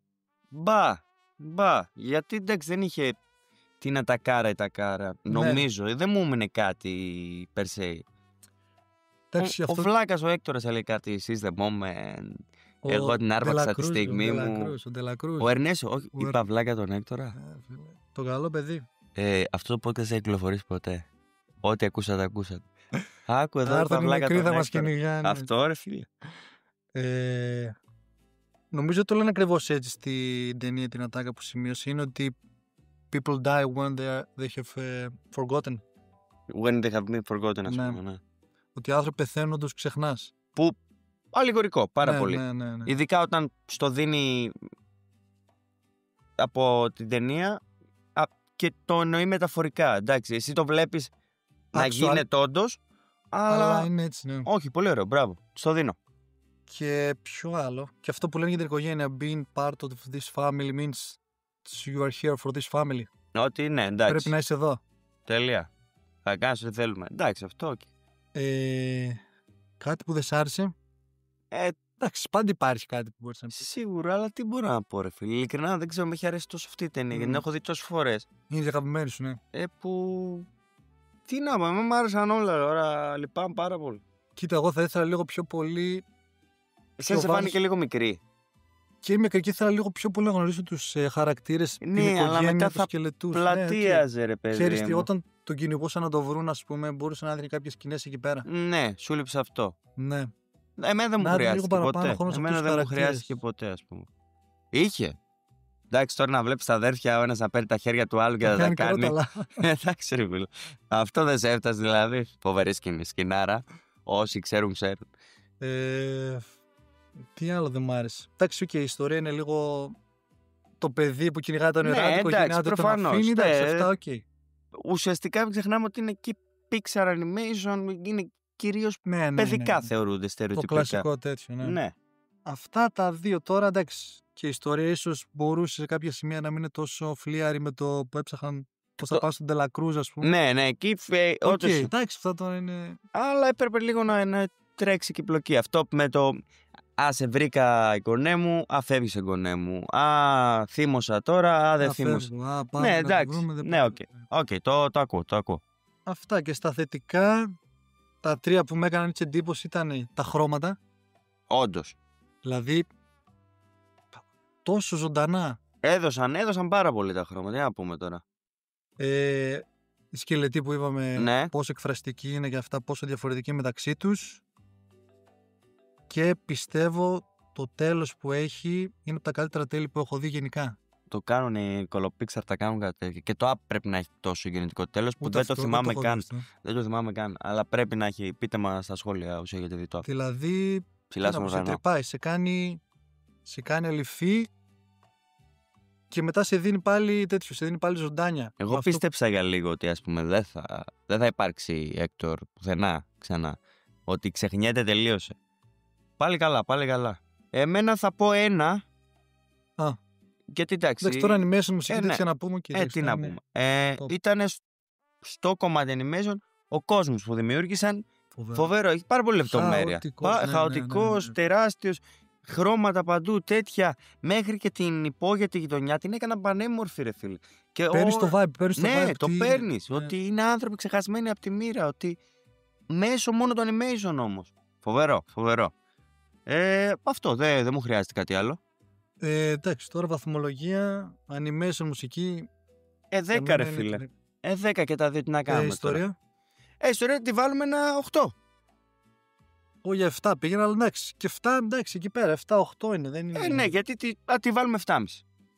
Μπα. Γιατί εντάξει δεν είχε. Τι να τα κάρα. Νομίζω. Δεν μου έμεινε κάτι περσέ. Ο βλάκας ο Έκτορας έλεγε κάτι. Seize the moment. Εγώ την άρπαξα τη στιγμή μου. Ο Ερνέσο. Όχι, είπα βλάκα τον Έκτορα. Το καλό παιδί. Αυτό το podcast δεν κυκλοφορήσει ποτέ. Ό,τι ακούσατε. Άκου εδώ είπα βλάκα τον Έκτορα. Αυτό ρε φίλε. Νομίζω το λένε ακριβώς έτσι στην ταινία την ατάκα που σημείωσε. Είναι ότι people die when they have forgotten. When they have been forgotten, ας πούμε, ναι. Ότι οι άνθρωποι πεθαίνουν όταν τους ξεχνάς. Που, αλληγορικό, πάρα πολύ. Ναι. Ειδικά όταν στο δίνει από την ταινία και το εννοεί μεταφορικά. Εντάξει, εσύ το βλέπεις να γίνεται όντως, αλλά είναι έτσι, ναι. Όχι, πολύ ωραίο, μπράβο, στο δίνω. Και ποιο άλλο. Και αυτό που λένε για την οικογένεια, being part of this family means you are here for this family. Ότι ναι, εντάξει. Πρέπει να είσαι εδώ. Τέλεια. Θα κάνεις ό,τι θέλουμε. Εντάξει, αυτό. Κάτι που δεν σ' άρεσε. Εντάξει, πάντα υπάρχει κάτι που μπορείς να πεις. Σίγουρα, αλλά τι μπορώ να πω, ρε φίλε. Ειλικρινά δεν ξέρω, με έχει αρέσει τόσο αυτή η ταινία, γιατί την έχω δει τόσες φορές. Είναι η αγαπημένη σου, ναι. Που. Τι να πω, μου άρεσαν όλα. Τώρα λυπάμαι πάρα πολύ. Κοίτα, εγώ θα ήθελα λίγο πιο πολύ. Εσένα σε φάνηκε λίγο μικρή. Και η μικρή ήθελα λίγο πιο πολύ να γνωρίσω τους χαρακτήρες. Ναι, την αλλά μετά τους σκελετούς. πλατείαζε, ρε παιδί. Ξέρεις τι, όταν τον κυνηγούσαν να το βρουν, ας πούμε, μπορούσε να δει κάποιες σκηνές εκεί πέρα. Ναι, σου λείψε αυτό. Ναι. Εμένα δεν μου χρειάστηκε ποτέ. Εμένα δεν μου χρειάστηκε ποτέ, ας πούμε. Είχε. Εντάξει, τώρα να βλέπεις τα αδέρφια ο ένας να παίρνει τα χέρια του άλλου και να τα κάνει. Εντάξει, ρε φίλε. Αυτό δεν σε έφτασε δηλαδή. Φοβερή σκηνάρα. Όσοι ξέρουν, ξέρουν. Τι άλλο δεν μ' άρεσε. Εντάξει, η ιστορία είναι λίγο. Το παιδί που κυνηγάει τον όνειρά του, οικογένειά τον αφήνει. Εντάξει, αυτά, οκ. Ουσιαστικά μην ξεχνάμε ότι είναι και Pixar Animation, είναι κυρίως παιδικά θεωρούνται στερεοτυπικά. Το κλασικό τέτοιο, ναι. Αυτά τα δύο τώρα, εντάξει. Και η ιστορία ίσως μπορούσε σε κάποια σημεία να μην είναι τόσο φλίαρη με το που έψαχαν πώς θα πάνε στον Τελακρούζ, ας πούμε. Ναι, εκεί όντως. Εντάξει, αυτά τώρα είναι. Αλλά έπρεπε λίγο να τρέξει και η πλοκή. Αυτό με το σε βρήκα η γονέ μου, φεύγεις η γονέ μου. Θύμωσα τώρα, δεν θύμωσα. Ναι, εντάξει. Ναι, οκ, το ακούω. Αυτά, και στα θετικά, τα τρία που με έκαναν έτσι εντύπωση ήταν τα χρώματα. Όντως. Δηλαδή, τόσο ζωντανά. Έδωσαν πάρα πολύ τα χρώματα, τι να πούμε τώρα. Οι σκελετοί που είπαμε, ναι. Πόσο εκφραστικοί είναι και αυτά, πόσο διαφορετικοί μεταξύ τους. Και πιστεύω το τέλος που έχει είναι από τα καλύτερα τέλη που έχω δει γενικά. Το κάνουν οι κολοπίξαρ, τα κάνουν κάτι τέτοιο. Και το app πρέπει να έχει τόσο γεννητικό τέλος που δεν το θυμάμαι καν. Δεν το θυμάμαι καν. Αλλά πρέπει να έχει. Πείτε μας στα σχόλια όσοι έχετε δει το app. Δηλαδή. Ψηλά στον ουρανό. Σε τρυπάει, σε κάνει αληφή και μετά σε δίνει πάλι τέτοιο, σε δίνει πάλι ζωντάνια. Εγώ πίστεψα για λίγο ότι ας πούμε δεν θα υπάρξει Έκτορ πουθενά ξανά. Ότι ξεχνιέται, τελείωσε. Πάλι καλά. Εμένα θα πω ένα. Γιατί εντάξει. Τώρα animation μουσική τέτοια να πούμε. Τι να πούμε. Ήταν στο κομμάτι animation ο κόσμος που δημιούργησαν. Φοβερό, έχει πάρα πολύ λεπτομέρεια. Χαοτικός, τεράστιος, χρώματα παντού, τέτοια. Μέχρι και την υπόγειτη γειτονιά την έκανα πανέμορφη, ρε φίλε. Παίρνεις το vibe, Ναι, το παίρνεις. Ότι είναι άνθρωποι ξεχασμένοι από τη μοίρα. Ότι μέσω μόνο το animation όμως. Φοβερό. Αυτό δεν μου χρειάζεται κάτι άλλο. Εντάξει, τώρα βαθμολογία, animation, μουσική. 10 ρε φίλε. 10 και τα δύο, τι να κάνουμε. Ιστορία. Ιστορία τη βάλουμε ένα 8. Όχι, για 7 πήγαινα, αλλά εντάξει. Και 7, εντάξει, εκεί πέρα. 7-8 είναι, δεν είναι. Ναι, γιατί τη βάλουμε 7,5.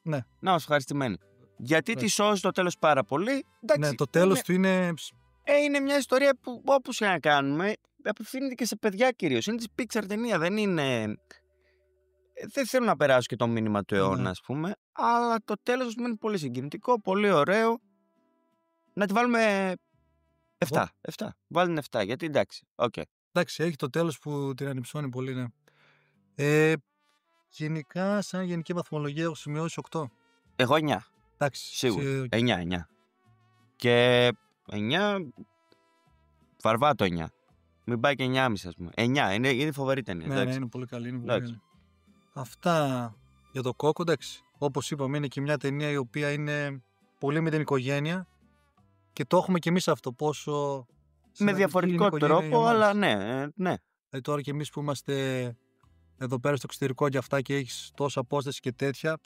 Ναι. Να, ως ευχαριστημένοι. Γιατί τη σώζει το τέλος πάρα πολύ. Εντάξει, ναι, το τέλος του είναι. Είναι μια ιστορία που όπως και να κάνουμε, απευθύνεται και σε παιδιά κυρίως. Είναι της Pixar ταινία, δεν είναι. Δεν θέλω να περάσω και το μήνυμα του αιώνα, ας πούμε. Αλλά το τέλος είναι πολύ συγκινητικό, πολύ ωραίο. Να τη βάλουμε 7. Βάλουν 7, γιατί εντάξει. Εντάξει, έχει το τέλος που την ανυψώνει πολύ, ναι. Γενικά, σαν γενική βαθμολογία, έχω σημειώσει 8. Εγώ 9. Εντάξει. Σίγουρα. 9. Και 9. Βαρβά το 9. Μην πάει και 9,5, ας πούμε. 9. Είναι φοβερή ταινία. Ναι, είναι πολύ καλή. Αυτά για το Κόκο, εντάξει. Όπως είπαμε, είναι και μια ταινία η οποία είναι πολύ με την οικογένεια και το έχουμε και εμείς αυτό. Πόσο. Με διαφορετικό τρόπο, αλλά ναι. Δηλαδή τώρα και εμείς που είμαστε εδώ πέρα στο εξωτερικό και αυτά και έχεις τόσα απόσταση και τέτοια,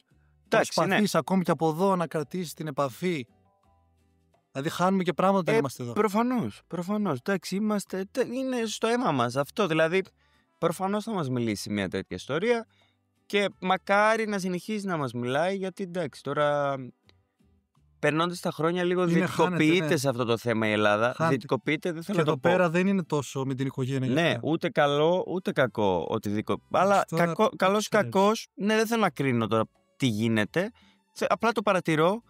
προσπαθείς ακόμη και από εδώ να κρατήσεις την επαφή. Δηλαδή χάνουμε και πράγματα όταν είμαστε εδώ. Προφανώς. Εντάξει, είναι στο αίμα μας αυτό. Δηλαδή, προφανώς θα μας μιλήσει μια τέτοια ιστορία και μακάρι να συνεχίσει να μας μιλάει, γιατί εντάξει, τώρα περνώντας τα χρόνια λίγο δυτικοποιείται σε αυτό το θέμα η Ελλάδα. Δυτικοποιείται, δεν θέλω να το πω. Και εδώ πέρα δεν είναι τόσο με την οικογένεια. Ναι, ούτε καλό ούτε κακό ότι αλλά καλός ή κακός, ναι, δεν θέλω να κρίνω τώρα τι γίνεται. Απλά το παρατηρώ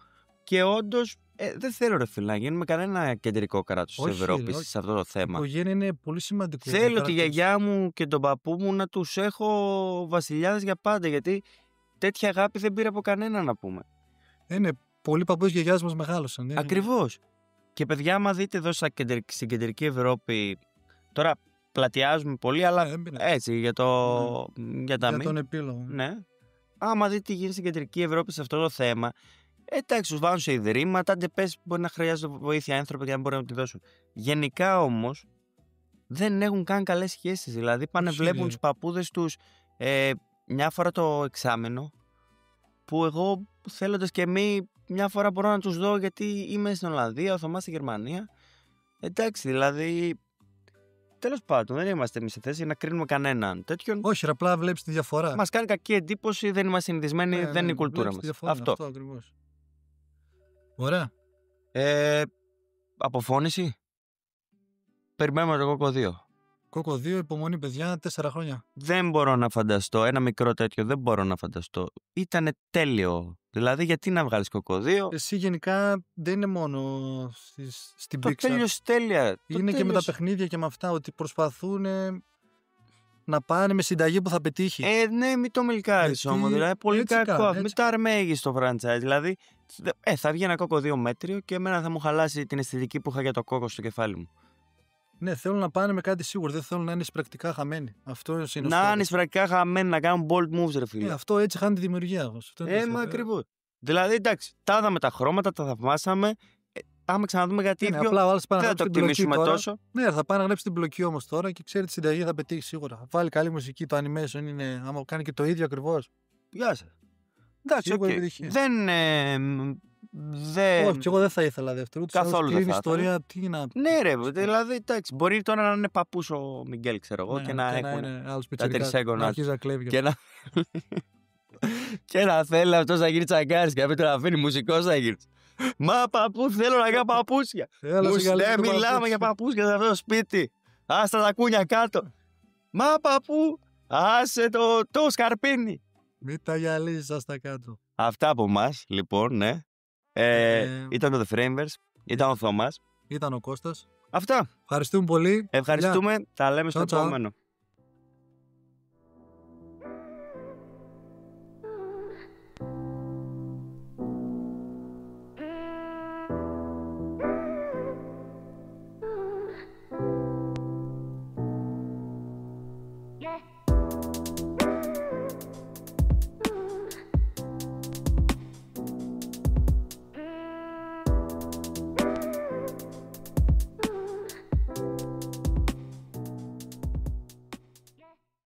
Και όντως δεν θέλω ρε φίλε να γίνουμε κανένα κεντρικό κράτος της Ευρώπης σε αυτό το θέμα. Η οικογένεια είναι πολύ σημαντικό. Θέλω τη γιαγιά μου και τον παππού μου να τους έχω βασιλιάδες για πάντα, γιατί τέτοια αγάπη δεν πήρα από κανένα να πούμε. Είναι πολλοί παππούς γιαγιάς μας μεγάλωσαν. Ακριβώς. Και παιδιά, άμα δείτε εδώ στην κεντρική Ευρώπη, τώρα πλατιάζουμε πολύ, αλλά έτσι για τον επίλογο. Ναι. Άμα δείτε τι γίνεται στην κεντρική Ευρώπη σε αυτό το θέμα, εντάξει, τους βάλουν σε ιδρύματα, άντε πες μπορεί να χρειάζονται βοήθεια άνθρωποι και να μπορούν να τη δώσουν. Γενικά όμως δεν έχουν καν καλές σχέσεις. Δηλαδή πάνε βλέπουν τους παππούδες τους μια φορά το εξάμηνο, που εγώ θέλοντας και μη μια φορά μπορώ να τους δω, γιατί είμαι στην Ολλανδία, ο Θωμάς στη Γερμανία. Εντάξει, δηλαδή τέλος πάντων δεν είμαστε εμείς σε θέση να κρίνουμε κανέναν τέτοιον. Όχι, απλά βλέπεις τη διαφορά. Μας κάνει κακή εντύπωση, δεν είμαστε συνηθισμένοι, δεν είναι η κουλτούρα μας. Αυτό ακριβώς. Ωραία. Αποφώνηση. Περιμένουμε το Κόκο 2. Κόκο 2, υπομονή παιδιά, 4 χρόνια. Δεν μπορώ να φανταστώ, ένα μικρό τέτοιο δεν μπορώ να φανταστώ. Ήτανε τέλειο. Δηλαδή, γιατί να βγάλεις Κόκο 2. Εσύ γενικά δεν είναι μόνο στην Pixar. Το τέλειος τέλεια. Είναι και με τα παιχνίδια και με αυτά, ότι προσπαθούν να πάνε με συνταγή που θα πετύχει. Ναι, μην το μιλκάρεις όμως. Δηλαδή, πολύ κακό. Μην το αρμέγεις το franchise. Δηλαδή, θα βγει ένα Κόκο 2 μέτριο και εμένα θα μου χαλάσει την αισθητική που είχα για το κόκο στο κεφάλι μου. Ναι, θέλουν να πάνε με κάτι σίγουρο. Δεν θέλουν να είναι εισπρακτικά χαμένοι. Αυτό είναι να είναι εισπρακτικά χαμένοι, να κάνουν bold moves, ρε φίλε. Αυτό έτσι χάνει τη δημιουργία. Μα ακριβώς. Δηλαδή, εντάξει, τα είδαμε τα χρώματα, τα θαυμάσαμε. Άμα ξαναδούμε κάτι ίδιο, απλά δεν θα το εκτιμήσουμε τόσο. Ναι, θα πάει να γράψει την μπλοκή όμως τώρα και ξέρει τη συνταγή θα πετύχει σίγουρα. Θα βάλει καλή μουσική, το animation είναι. Άμα κάνει και το ίδιο ακριβώς. Γεια σας. Εντάξει, όχι, και εγώ δεν θα ήθελα δεύτερο. Καθόλου δεν θα ήθελα. Ιστορία, τι να... Ναι, ρε, δηλαδή εντάξει. Μπορεί τώρα να είναι παππούς ο Μιγγέλ, ξέρω εγώ, και να έχουν τα τρισέγγωνα. Και να θέλει αυτός να γίνει τσαγκάρης και να μην τον αφήνει μουσικός να γίνει. Μα παππού, θέλω να κάνω παππούσια. Δεν μιλάμε για παππούσια σε αυτό το σπίτι. Άστα τα κούνια κάτω. Μα παππού, άσε το σκαρπίνι. Μην τα γυαλίζεις, άστα κάτω. Αυτά από εμάς, λοιπόν, ναι. Ήταν το The Frameverse, ήταν ο Θωμάς. Ήταν ο Κώστας. Αυτά. Ευχαριστούμε πολύ. Ευχαριστούμε. Τα λέμε στο επόμενο.